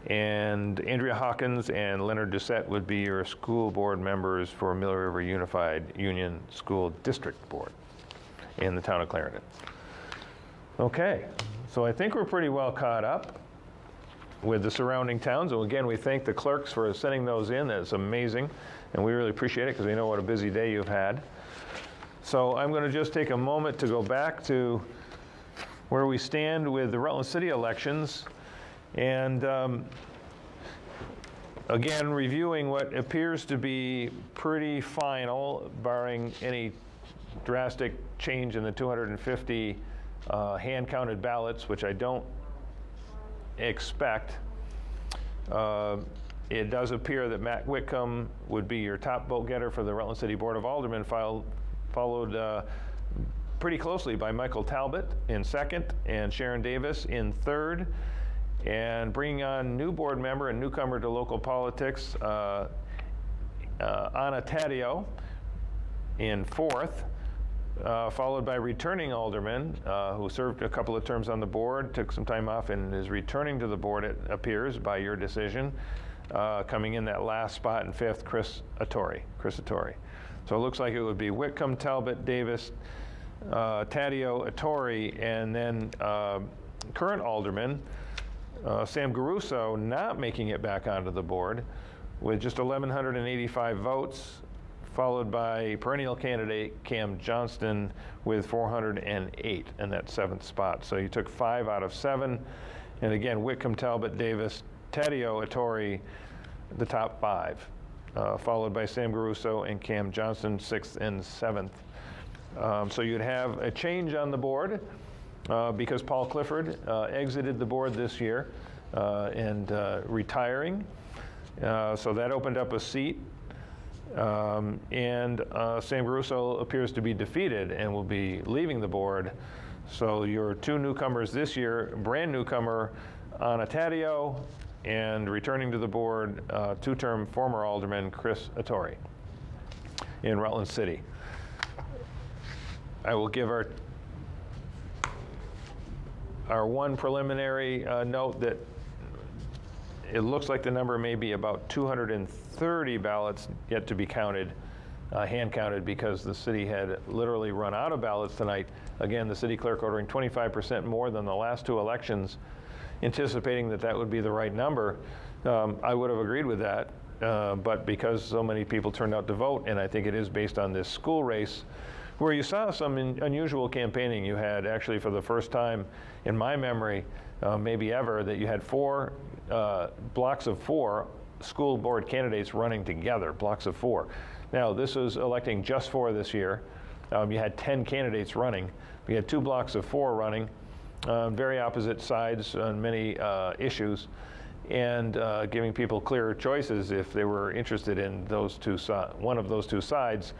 [SPEAKER 2] And Andrea Hawkins and Leonard Doucette would be your school board members for Mill River Unified Union School District Board in the town of Clarendon. Okay, so I think we're pretty well caught up with the surrounding towns. And again, we thank the clerks for sending those in. That's amazing, and we really appreciate it because we know what a busy day you've had. So I'm going to just take a moment to go back to where we stand with the Rutland City elections. And again, reviewing what appears to be pretty final, barring any drastic change in the 250 hand-counted ballots, which I don't expect. It does appear that Matt Whitcomb would be your top vote getter for the Rutland City Board of Aldermen, followed pretty closely by Michael Talbot in second and Sharon Davis in third. And bringing on new board member and newcomer to local politics, Anna Taddeo in fourth, followed by returning alderman who served a couple of terms on the board, took some time off and is returning to the board, it appears, by your decision. Coming in that last spot in fifth, Chris Attore. So it looks like it would be Whitcomb, Talbot, Davis, Taddeo, Attore, and then current alderman, Sam Garuso, not making it back onto the board with just 1,185 votes, followed by perennial candidate Cam Johnston with 408 in that seventh spot. So you took 5 out of 7. And again, Whitcomb, Talbot, Davis, Taddeo, Attore, the top 5, followed by Sam Garuso and Cam Johnston, 6th and 7th. So you'd have a change on the board because Paul Clifford exited the board this year and retiring. So that opened up a seat. And Sam Garuso appears to be defeated and will be leaving the board. So your two newcomers this year, brand newcomer Anna Taddeo, and returning to the board, two-term former alderman Chris Attore in Rutland City. I will give our one preliminary note that it looks like the number may be about 230 ballots yet to be counted, hand counted, because the city had literally run out of ballots tonight. Again, the city clerk ordering 25% more than the last two elections, anticipating that that would be the right number. I would have agreed with that, but because so many people turned out to vote, and I think it is based on this school race, where you saw some unusual campaigning. You had actually, for the first time in my memory, maybe ever, that you had 4 blocks of 4 school board candidates running together, blocks of 4. Now, this is electing just 4 this year. You had 10 candidates running. We had 2 blocks of 4 running, very opposite sides on many issues, and giving people clearer choices if they were interested in one of those two sides.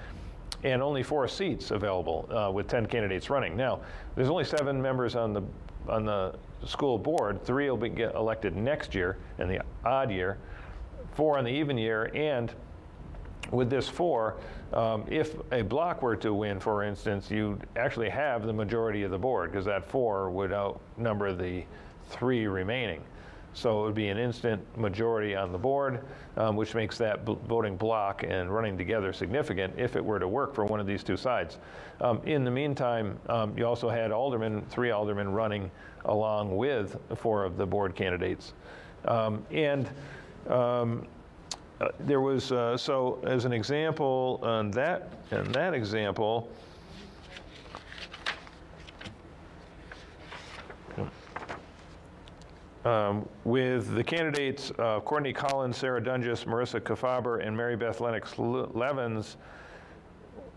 [SPEAKER 2] And only 4 seats available with 10 candidates running. Now, there's only 7 members on the school board. 3 will get elected next year in the odd year, 4 on the even year, and with this 4, if a block were to win, for instance, you'd actually have the majority of the board, because that 4 would outnumber the 3 remaining. So it would be an instant majority on the board, which makes that voting block and running together significant if it were to work for one of these two sides. In the meantime, you also had 3 aldermen running along with 4 of the board candidates. There was, so as an example, on that example, with the candidates Courtney Collins, Sarah Dungus, Marissa Kafaber, and Mary Beth Lennox Levens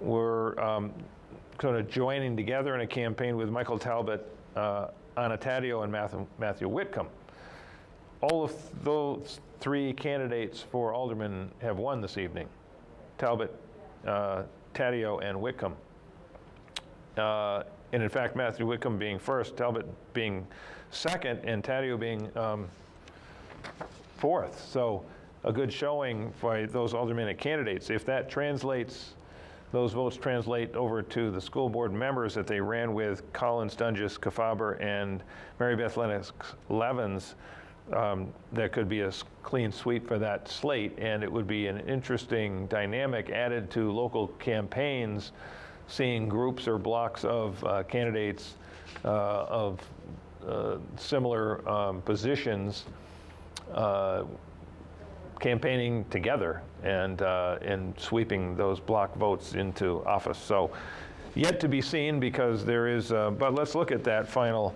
[SPEAKER 2] were kind of joining together in a campaign with Michael Talbot, Anna Taddeo, and Matthew Whitcomb. All of those 3 candidates for aldermen have won this evening: Talbot, Taddeo, and Whitcomb. And in fact, Matthew Whitcomb being first, Talbot being second, and Taddeo being 4th. So a good showing by those aldermanic candidates. If that translates, those votes translate over to the school board members that they ran with, Collins, Dungus, Kafaber, and Mary Beth Lennox Levens, that could be a clean sweep for that slate, and it would be an interesting dynamic added to local campaigns, seeing groups or blocks of candidates of similar positions campaigning together and sweeping those block votes into office. So yet to be seen, because there is, but let's look at that final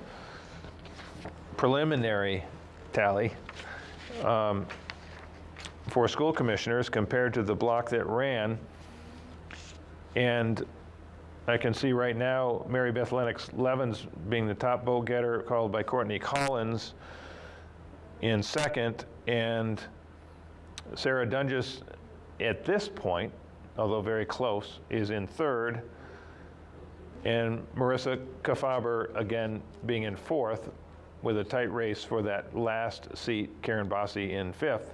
[SPEAKER 2] preliminary tally for school commissioners compared to the block that ran. And I can see right now Mary Beth Lennox Levens being the top vote getter, followed by Courtney Collins in second, and Sarah Dunges at this point, although very close, is in third, and Marissa Kafaber again being in fourth, with a tight race for that last seat, Karen Bossie in fifth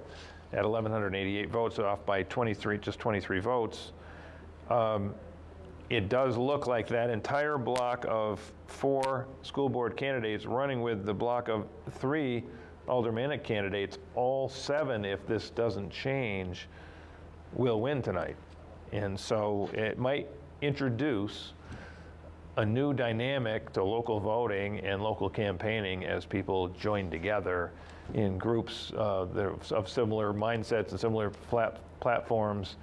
[SPEAKER 2] at 1,188 votes, off by just 23 votes. It does look like that entire block of 4 school board candidates running with the block of 3 aldermanic candidates, all 7, if this doesn't change, will win tonight. And so it might introduce a new dynamic to local voting and local campaigning as people join together in groups of similar mindsets and similar platforms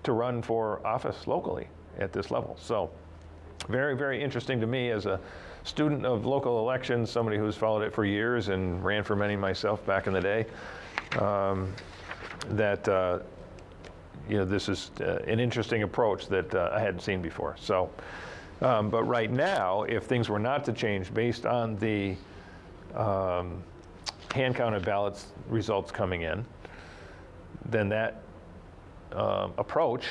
[SPEAKER 2] to run for office locally at this level. So very, very interesting to me as a student of local elections, somebody who's followed it for years and ran for many myself back in the day, that this is an interesting approach that I hadn't seen before. So, but right now, if things were not to change based on the hand-counted ballots results coming in, then that approach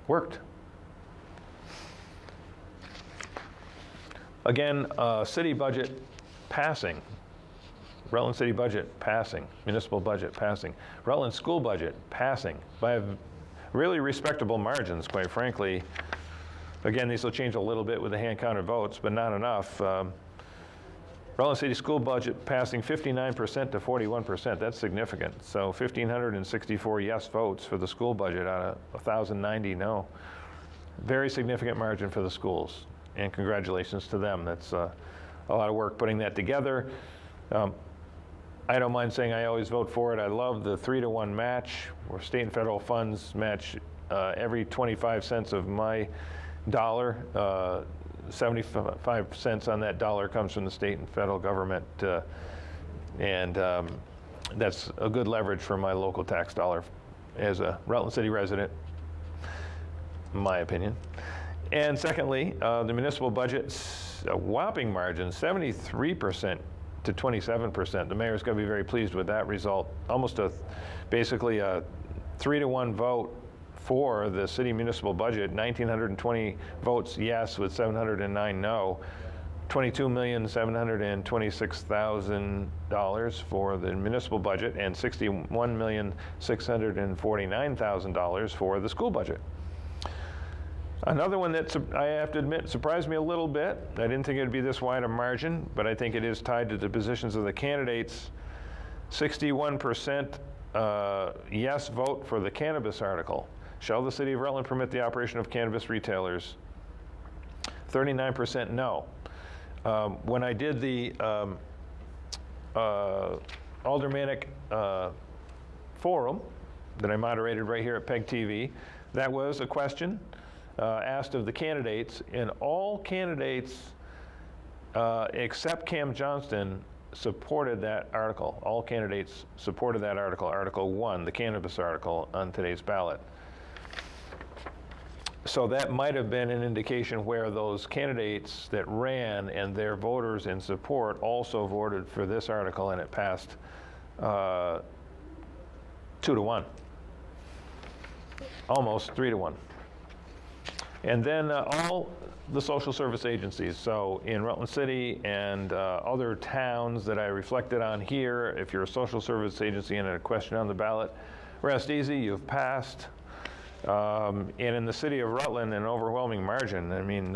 [SPEAKER 2] worked. Again, city budget passing, Rutland city budget passing, municipal budget passing, Rutland school budget passing by really respectable margins, quite frankly. Again, these will change a little bit with the hand-counted votes, but not enough. Rutland City school budget passing 59% to 41%. That's significant. So 1,564 yes votes for the school budget out of 1,090 no. Very significant margin for the schools, and congratulations to them. That's a lot of work putting that together. I don't mind saying I always vote for it. I love the 3-to-1 match, where state and federal funds match every 25 cents of my dollar. 75 cents on that dollar comes from the state and federal government, and that's a good leverage for my local tax dollar as a Rutland City resident, in my opinion. And secondly, the municipal budget's a whopping margin, 73% to 27%. The mayor's going to be very pleased with that result. Almost basically a 3-to-1 vote for the city municipal budget, 1,920 votes yes with 709 no, $22,726,000 for the municipal budget, and $61,649,000 for the school budget. Another one that I have to admit surprised me a little bit. I didn't think it would be this wide a margin, but I think it is tied to the positions of the candidates. 61% yes vote for the cannabis article. Shall the city of Rutland permit the operation of cannabis retailers? 39% no. When I did the Aldermanic forum that I moderated right here at PEG TV, that was a question asked of the candidates, and all candidates except Cam Johnston supported that article. All candidates supported that article, Article 1, the cannabis article, on today's ballot. So that might have been an indication where those candidates that ran and their voters in support also voted for this article, and it passed 2-to-1, almost 3-to-1. And then all the social service agencies. So in Rutland City and other towns that I reflected on here, if you're a social service agency and a question on the ballot, rest easy, you've passed. And in the city of Rutland, an overwhelming margin. I mean,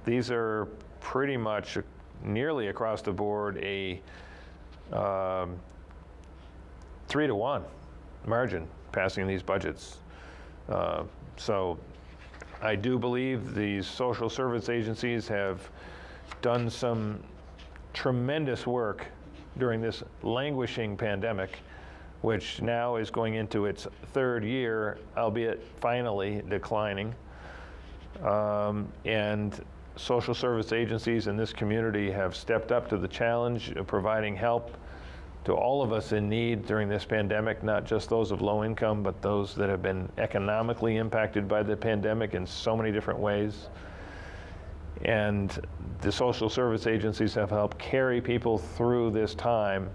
[SPEAKER 2] these are pretty much nearly across the board a 3-to-1 margin passing these budgets. So I do believe these social service agencies have done some tremendous work during this languishing pandemic, which now is going into its 3rd year, albeit finally declining. And social service agencies in this community have stepped up to the challenge of providing help to all of us in need during this pandemic, not just those of low income, but those that have been economically impacted by the pandemic in so many different ways. And the social service agencies have helped carry people through this time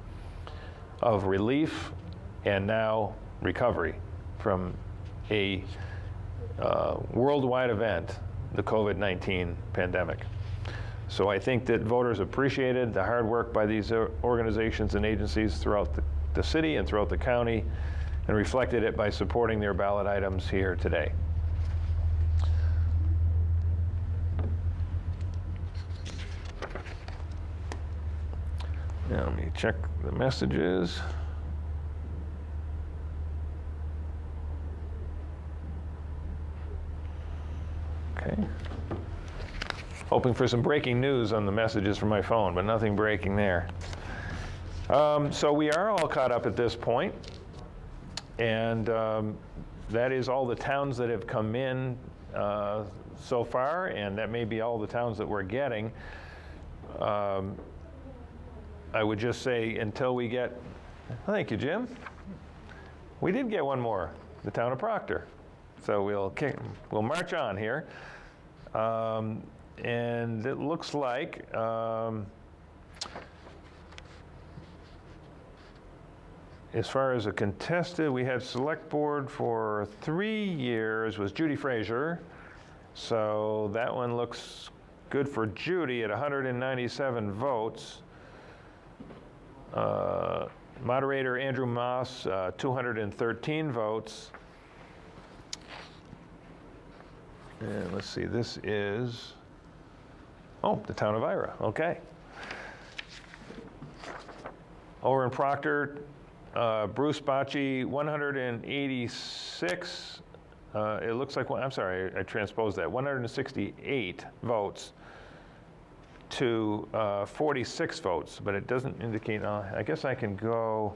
[SPEAKER 2] of relief and now recovery from a worldwide event, the COVID-19 pandemic. So I think that voters appreciated the hard work by these organizations and agencies throughout the city and throughout the county, and reflected it by supporting their ballot items here today. Now let me check the messages. Okay. Hoping for some breaking news on the messages from my phone, but nothing breaking there. So we are all caught up at this point, and that is all the towns that have come in so far, and that may be all the towns that we're getting. I would just say until we get, thank you, Jim. We did get one more, the town of Proctor. So we'll march on here. And it looks like as far as a contested, we had select board for 3 years was Judy Frazier. So that one looks good for Judy at 197 votes. Moderator Andrew Moss, 213 votes. And let's see, this is, the town of Ira, okay. Over in Proctor, Bruce Bocci, 186. It looks like, I'm sorry, I transposed that, 168 votes to 46 votes, but it doesn't indicate, I guess I can go,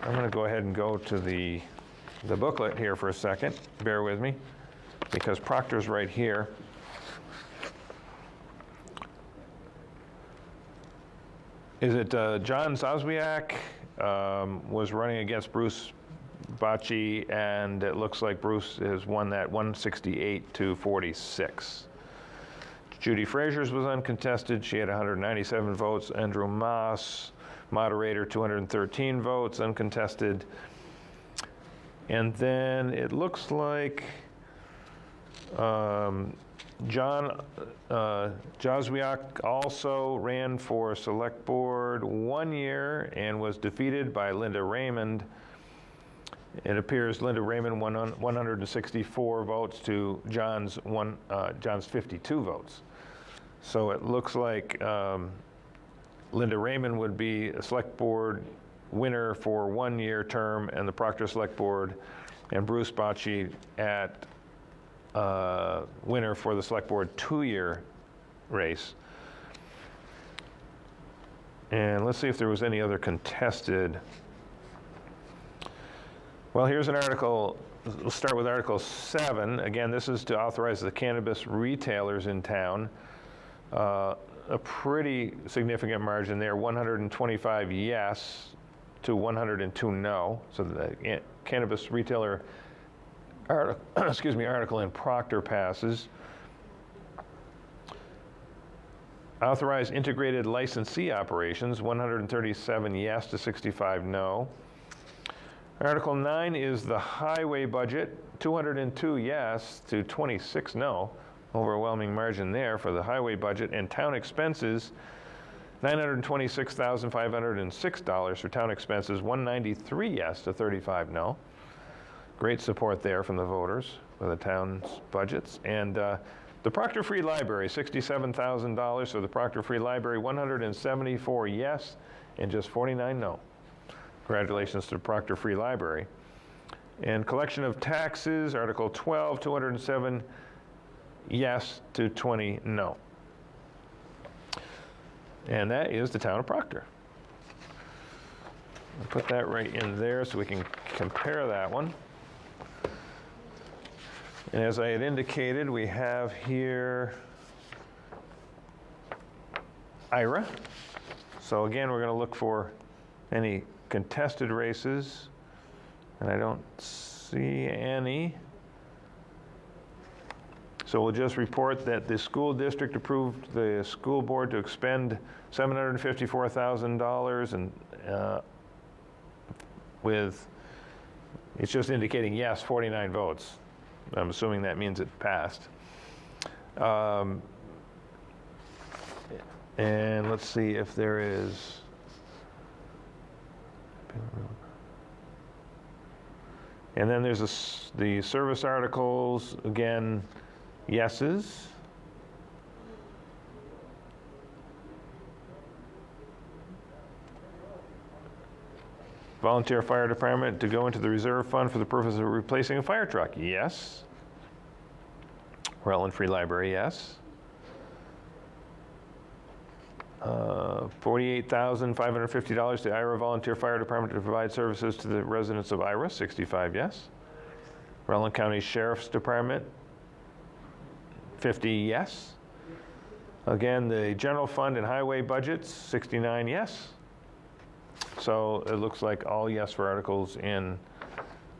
[SPEAKER 2] I'm gonna go ahead and go to the booklet here for a second, bear with me, because Proctor's right here. Is it John Zoswiak was running against Bruce Bocci, and it looks like Bruce has won that 168 to 46. Judy Frazier's was uncontested. She had 197 votes. Andrew Moss, moderator, 213 votes, uncontested. And then it looks like John Joswiak also ran for select board 1 year and was defeated by Linda Raymond. It appears Linda Raymond won 164 votes to John's 52 votes. So it looks like Linda Raymond would be a select board winner for 1 year term, and the Proctor Select Board, and Bruce Bocci at winner for the select board 2-year race. And let's see if there was any other contested. Well, here's an article. We'll start with Article 7. Again, this is to authorize the cannabis retailers in town. A pretty significant margin there, 125 yes to 102 no. So the cannabis retailer article in Proctor passes. Authorize integrated licensee operations, 137 yes to 65 no. Article 9 is the highway budget, 202 yes to 26 no. Overwhelming margin there for the highway budget. And town expenses, $926,506 for town expenses, 193 yes to 35 no. Great support there from the voters for the town's budgets. And the Proctor Free Library, $67,000 for the Proctor Free Library, 174 yes and just 49 no. Congratulations to the Proctor Free Library. And collection of taxes, Article 12, 207 yes to 20 no. And that is the town of Proctor. I'll put that right in there so we can compare that one. And as I had indicated, we have here Ira. So again, we're going to look for any contested races, and I don't see any. So we'll just report that the school district approved the school board to expend $754,000, and with, it's just indicating yes, 49 votes. I'm assuming that means it passed. And let's see if there is. And then there's the service articles, again, yeses. Volunteer fire department to go into the reserve fund for the purpose of replacing a fire truck, yes. Rutland Free Library, yes. $48,550 to Ira Volunteer Fire Department to provide services to the residents of Ira, 65 yes. Rutland County Sheriff's Department, 50 yes. Again, the general fund and highway budgets, 69 yes. So it looks like all yes for articles in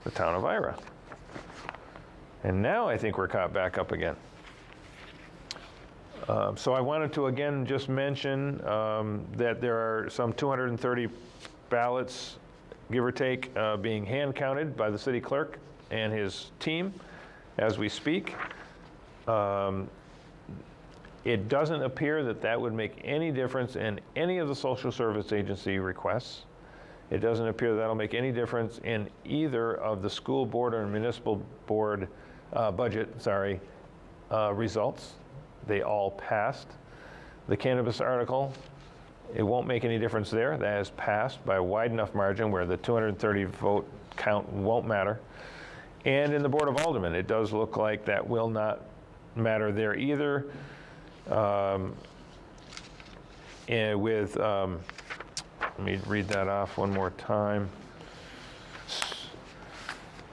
[SPEAKER 2] the town of Ira. And now I think we're caught back up again. So I wanted to again just mention that there are some 230 ballots, give or take, being hand counted by the city clerk and his team as we speak. It doesn't appear that that would make any difference in any of the social service agency requests. It doesn't appear that'll make any difference in either of the school board or municipal board results. They all passed. The cannabis article, it won't make any difference there. That has passed by a wide enough margin where the 230 vote count won't matter. And in the Board of Aldermen, it does look like that will not matter there either. And with, let me read that off one more time.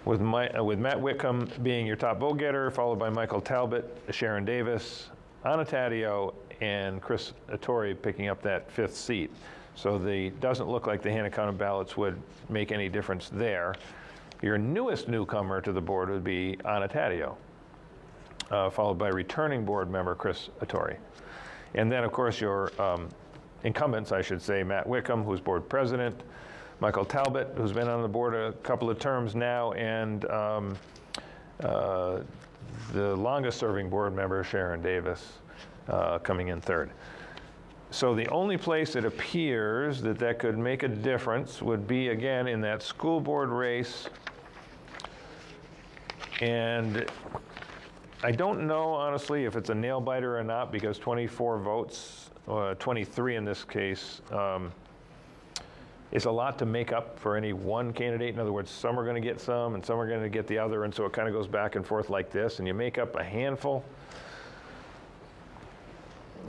[SPEAKER 2] With Matt Whitcomb being your top vote getter, followed by Michael Talbot, Sharon Davis, Anna Taddeo, and Chris Attore picking up that fifth seat. So doesn't look like the hand-counted ballots would make any difference there. Your newest newcomer to the board would be Anna Taddeo, followed by returning board member Chris Attore. And then, of course, your incumbents, I should say, Matt Whitcomb, who's board president, Michael Talbot, who's been on the board a couple of terms now, and the longest-serving board member, Sharon Davis, coming in third. So the only place it appears that could make a difference would be, again, in that school board race. And I don't know, honestly, if it's a nail-biter or not, because 24 votes, 23 in this case, is a lot to make up for any one candidate. In other words, some are going to get some, and some are going to get the other, and so it kind of goes back and forth like this, and you make up a handful,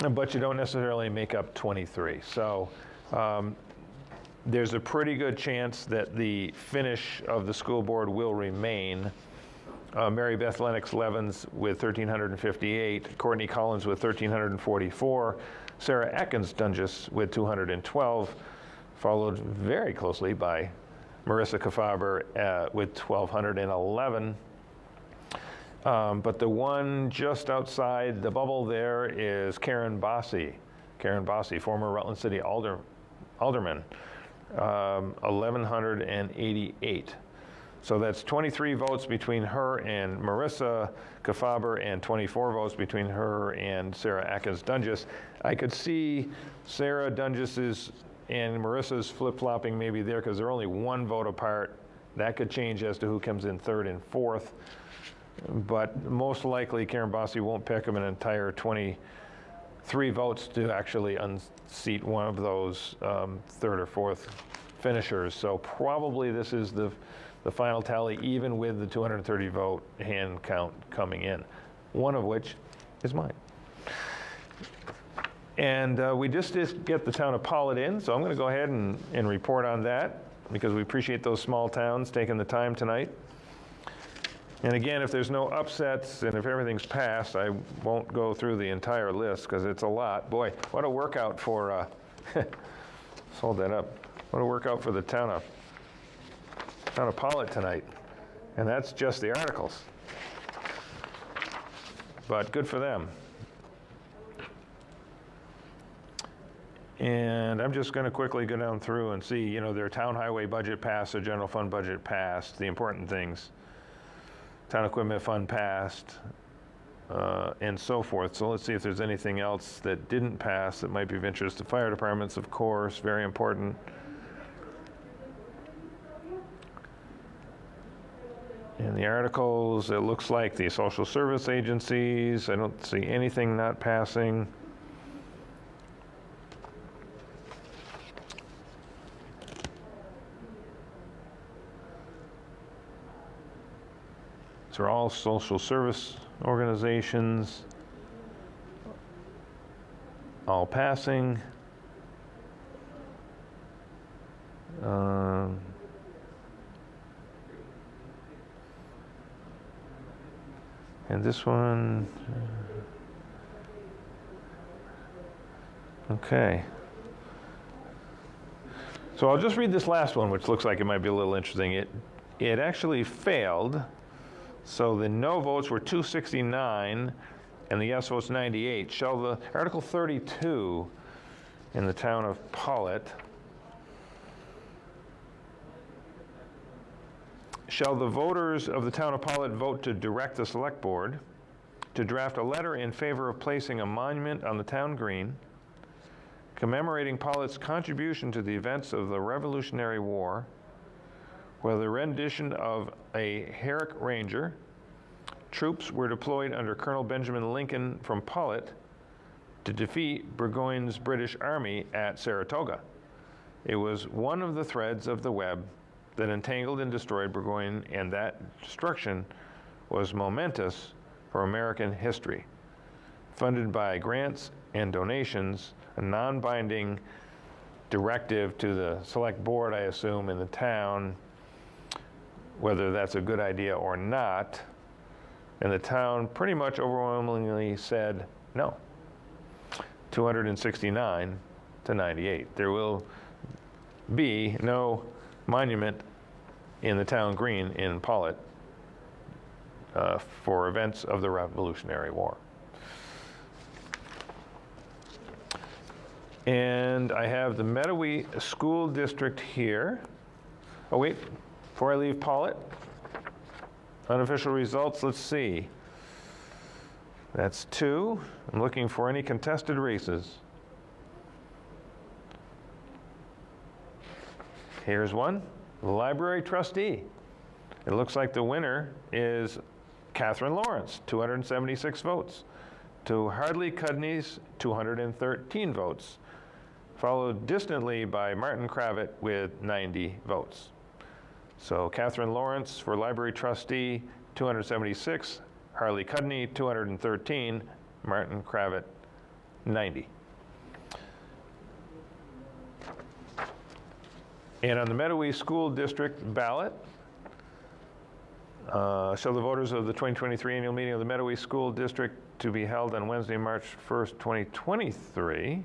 [SPEAKER 2] but you don't necessarily make up 23. So there's a pretty good chance that the finish of the school board will remain Mary Beth Lennox Levens with 1,358, Courtney Collins with 1,344, Sarah Atkins Dunges with 212, followed very closely by Marissa Kefauver with 1,211. But the one just outside the bubble there is Karen Bossy. Karen Bossy, former Rutland City alderman, 1,188. So that's 23 votes between her and Marissa Kefauver and 24 votes between her and Sarah Atkins Dunges. I could see Sarah Dunges's and Marissa's flip-flopping maybe there because they're only one vote apart. That could change as to who comes in third and fourth. But most likely Karen Bossy won't pick up an entire 23 votes to actually unseat one of those third or fourth finishers. So probably this is the final tally, even with the 230 vote hand count coming in, one of which is mine. And we just get the town of Pollitt in, so I'm going to go ahead and report on that because we appreciate those small towns taking the time tonight. And again, if there's no upsets and if everything's passed, I won't go through the entire list because it's a lot. Boy, what a workout for Hold that up. What a workout for the town of Pollitt tonight. And that's just the articles. But good for them. And I'm just going to quickly go down through and see, their town highway budget passed, their general fund budget passed, the important things. Town equipment fund passed, and so forth. So let's see if there's anything else that didn't pass that might be of interest to fire departments, of course, very important. In the articles, it looks like the social service agencies, I don't see anything not passing. These are all social service organizations, all passing. And this one, okay. So I'll just read this last one, which looks like it might be a little interesting. It actually failed. So the no votes were 269, and the yes votes 98. Shall the Article 32 in the town of Pollitt, shall the voters of the town of Pollitt vote to direct the select board to draft a letter in favor of placing a monument on the town green commemorating Pollitt's contribution to the events of the Revolutionary War, where the rendition of a Herrick Ranger. Troops were deployed under Colonel Benjamin Lincoln from Pollitt to defeat Burgoyne's British Army at Saratoga. It was one of the threads of the web that entangled and destroyed Burgoyne, and that destruction was momentous for American history. Funded by grants and donations, a non-binding directive to the select board, I assume, in the town, whether that's a good idea or not, and the town pretty much overwhelmingly said no, 269 to 98. There will be no monument in the town green in Pollitt for events of the Revolutionary War. And I have the Meadowee School District here. Oh wait, before I leave Pollitt, unofficial results, let's see. That's 2. I'm looking for any contested races. Here's one, the library trustee. It looks like the winner is Catherine Lawrence, 276 votes, to Hardley Cudney's 213 votes, followed distantly by Martin Cravitt with 90 votes. So Catherine Lawrence for library trustee, 276, Harley Cudney, 213, Martin Cravitt, 90. And on the Meadowee School District ballot, shall the voters of the 2023 annual meeting of the Meadowee School District to be held on Wednesday, March 1st, 2023,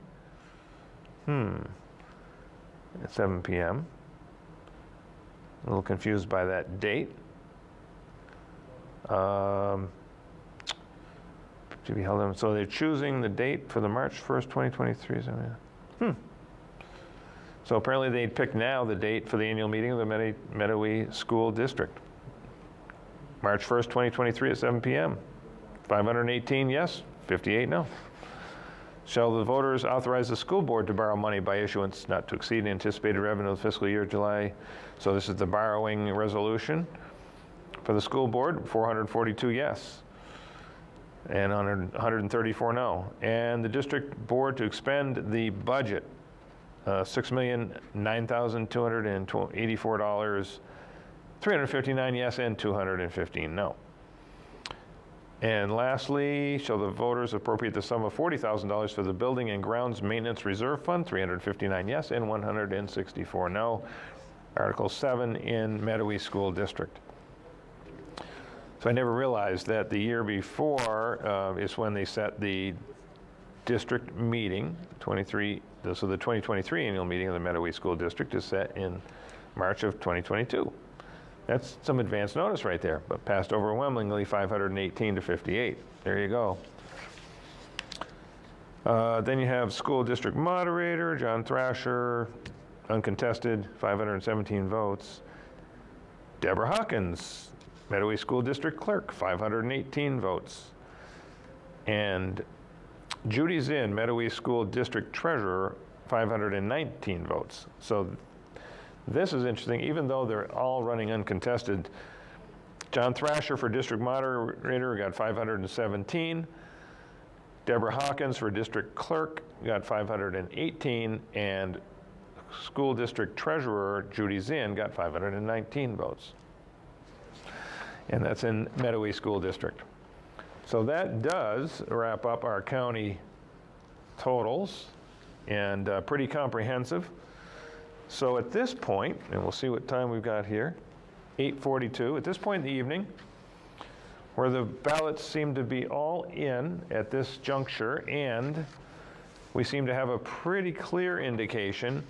[SPEAKER 2] at 7 p.m. A little confused by that date. To be held on, so they're choosing the date for the March 1st, 2023. So apparently they picked now the date for the annual meeting of the Meadowee School District. March 1st, 2023 at 7 p.m. 518 yes, 58 no. Shall the voters authorize the school board to borrow money by issuance not to exceed anticipated revenue of the fiscal year July? So this is the borrowing resolution. For the school board, 442 yes, and 134 no. And the district board to expend the budget, $6,009,284, 359 yes, and 215 no. And lastly, shall the voters appropriate the sum of $40,000 for the Building and Grounds Maintenance Reserve Fund, 359 yes and 164 no. Article 7 in Meadowee School District. So I never realized that the year before is when they set the district meeting, so the 2023 annual meeting of the Meadow East School District is set in March of 2022. That's some advance notice right there, but passed overwhelmingly 518 to 58. There you go. Then you have school district moderator, John Thrasher, uncontested, 517 votes. Deborah Hawkins, Meadow East School District clerk, 518 votes. And Judy Zinn, Meadow East School District treasurer, 519 votes. So this is interesting. Even though they're all running uncontested, John Thrasher for district moderator got 517. Deborah Hawkins for district clerk got 518, and school district treasurer Judy Zinn got 519 votes. And that's in Meadow East School District. So that does wrap up our county totals, and pretty comprehensive. So at this point, and we'll see what time we've got here, 8:42, at this point in the evening, where the ballots seem to be all in at this juncture, and we seem to have a pretty clear indication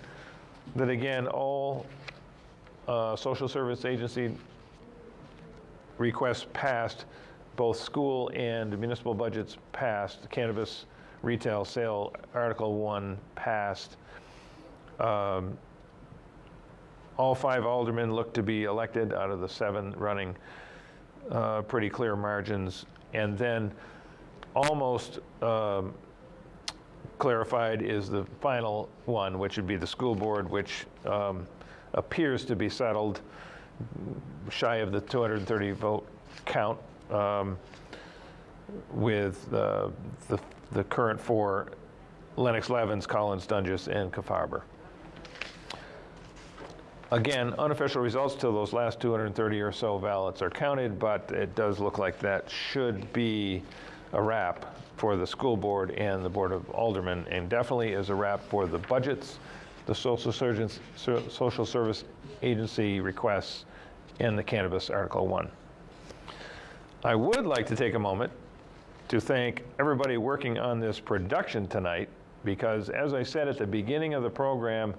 [SPEAKER 2] that, again, all social service agency requests passed, both school and municipal budgets passed, cannabis retail sale, Article 1 passed. All 5 aldermen look to be elected out of the 7 running, pretty clear margins. And then almost clarified is the final one, which would be the school board, which appears to be settled shy of the 230 vote count, with the current 4, Lennox Levens, Collins, Dungis, and Kefauver. Again, unofficial results till those last 230 or so ballots are counted, but it does look like that should be a wrap for the school board and the Board of Aldermen, and definitely is a wrap for the budgets, the social service agency requests, and the cannabis Article 1. I would like to take a moment to thank everybody working on this production tonight, because as I said at the beginning of the program,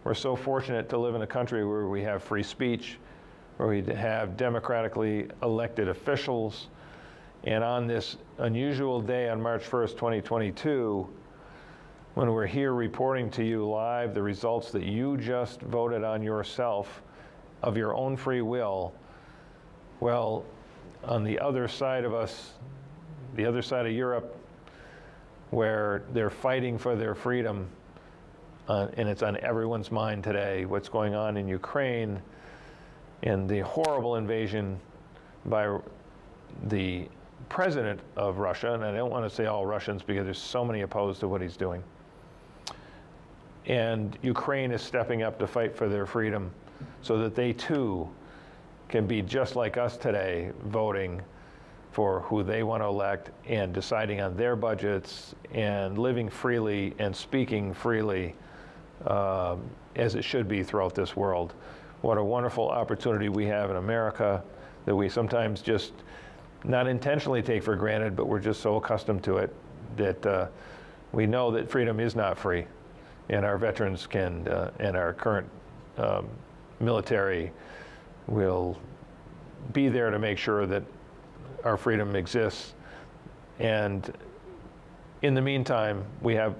[SPEAKER 2] we're so fortunate to live in a country where we have free speech, where we have democratically elected officials. And on this unusual day on March 1st, 2022, when we're here reporting to you live the results that you just voted on yourself of your own free will, well, on the other side of us, the other side of Europe, where they're fighting for their freedom, and it's on everyone's mind today, what's going on in Ukraine and the horrible invasion by the president of Russia, and I don't want to say all Russians because there's so many opposed to what he's doing. And Ukraine is stepping up to fight for their freedom so that they too can be just like us today, voting for who they want to elect and deciding on their budgets and living freely and speaking freely, as it should be throughout this world. What a wonderful opportunity we have in America that we sometimes just not intentionally take for granted, but we're just so accustomed to it that we know that freedom is not free, and our veterans can, and our current military will be there to make sure that our freedom exists. And in the meantime, we have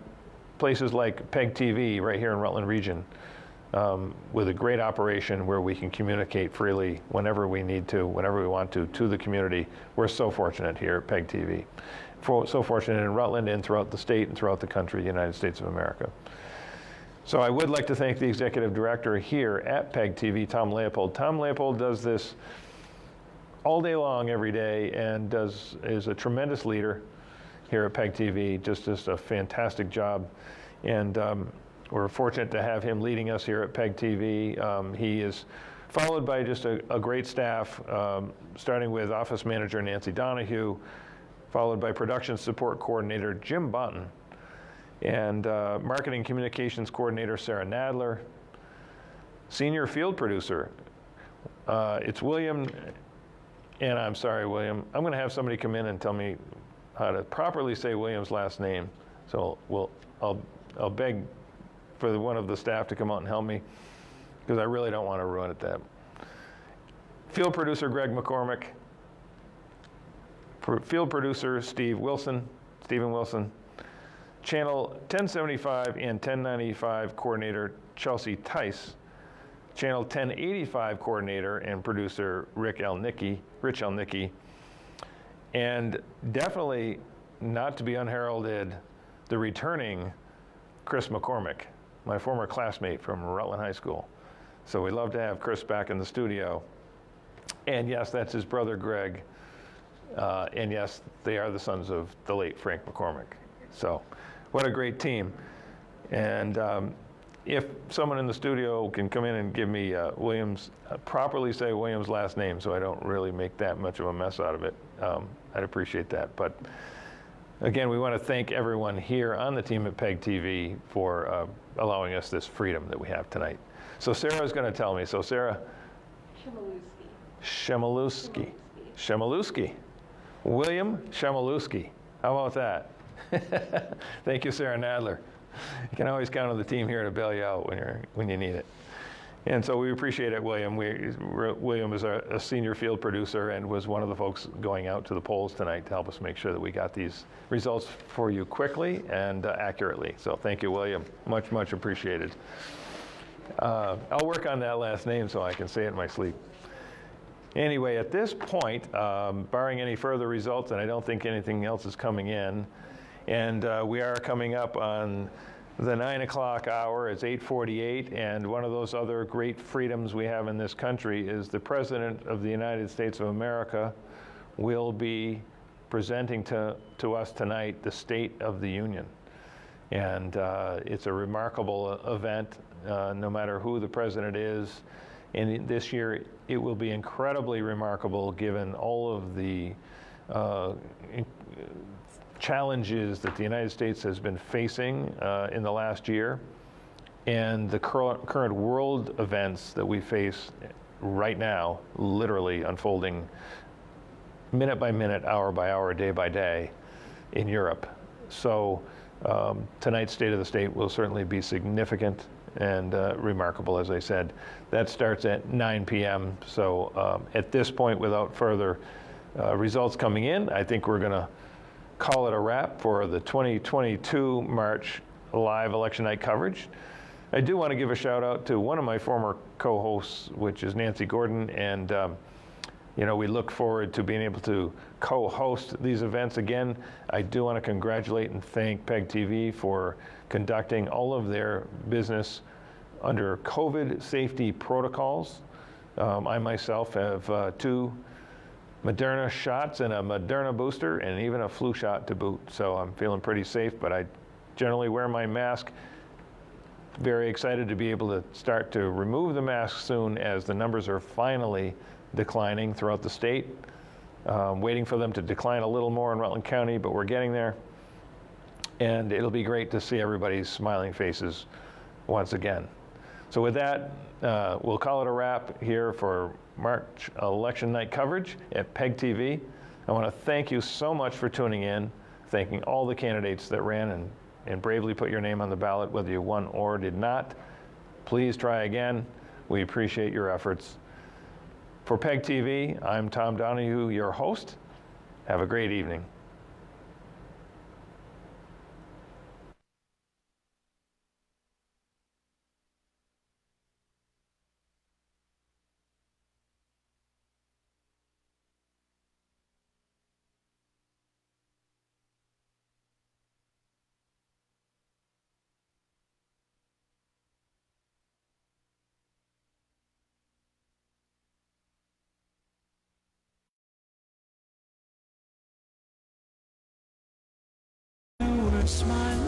[SPEAKER 2] places like PEG TV right here in Rutland Region, with a great operation where we can communicate freely whenever we need to, whenever we want to the community. We're so fortunate here at PEG TV. So fortunate in Rutland and throughout the state and throughout the country, the United States of America. So I would like to thank the executive director here at PEG TV, Tom Leopold. Tom Leopold does this all day long, every day, and is a tremendous leader here at PEG TV, just a fantastic job. And we're fortunate to have him leading us here at PEG TV. He is followed by just a great staff, starting with Office Manager Nancy Donahue, followed by Production Support Coordinator Jim Bunton, and Marketing Communications Coordinator Sarah Nadler, Senior Field Producer, it's William, and I'm sorry, William, I'm going to have somebody come in and tell me how to properly say William's last name. So I'll beg for one of the staff to come out and help me, because I really don't want to ruin it that. Field producer Greg McCormick, field producer Stephen Wilson, channel 1075 and 1095 coordinator Chelsea Tice, channel 1085 coordinator and producer Rich Elnicki, and definitely not to be unheralded, the returning Chris McCormick, my former classmate from Rutland High School. So we'd love to have Chris back in the studio. And yes, that's his brother Greg. And yes, they are the sons of the late Frank McCormick. So what a great team. And if someone in the studio can come in and give me properly say Williams' last name so I don't really make that much of a mess out of it, I'd appreciate that. But again, we want to thank everyone here on the team at PEG TV for allowing us this freedom that we have tonight. So Sarah's going to tell me. So Sarah? Shemaluski. William Shemaluski. How about that? Thank you, Sarah Nadler. You can always count on the team here to bail you out when you need it. And so we appreciate it, William. William is a senior field producer and was one of the folks going out to the polls tonight to help us make sure that we got these results for you quickly and accurately. So thank you, William. Much, much appreciated. I'll work on that last name so I can say it in my sleep. Anyway, at this point, barring any further results, and I don't think anything else is coming in, and we are coming up on the 9 o'clock hour. It's 8:48, and one of those other great freedoms we have in this country is the President of the United States of America will be presenting to us tonight the State of the Union. And it's a remarkable event, no matter who the president is. And this year, it will be incredibly remarkable given all of the challenges that the United States has been facing in the last year, and the current world events that we face right now, literally unfolding minute by minute, hour by hour, day by day in Europe. So tonight's State of the State will certainly be significant and remarkable, as I said. That starts at 9 p.m. So at this point, without further results coming in, I think we're going to call it a wrap for the 2022 March live election night coverage. I do want to give a shout out to one of my former co-hosts, which is Nancy Gordon, and we look forward to being able to co-host these events again. I do want to congratulate and thank PEG TV for conducting all of their business under COVID safety protocols. I myself have 2 Moderna shots and a Moderna booster and even a flu shot to boot. So I'm feeling pretty safe, but I generally wear my mask. Very excited to be able to start to remove the mask soon as the numbers are finally declining throughout the state. Waiting for them to decline a little more in Rutland County, but we're getting there. And it'll be great to see everybody's smiling faces once again. So with that, we'll call it a wrap here for March election night coverage at PEG TV. I want to thank you so much for tuning in, thanking all the candidates that ran and bravely put your name on the ballot, whether you won or did not. Please try again. We appreciate your efforts. For PEG TV, I'm Tom Donahue, your host. Have a great evening.
[SPEAKER 1] Smiling.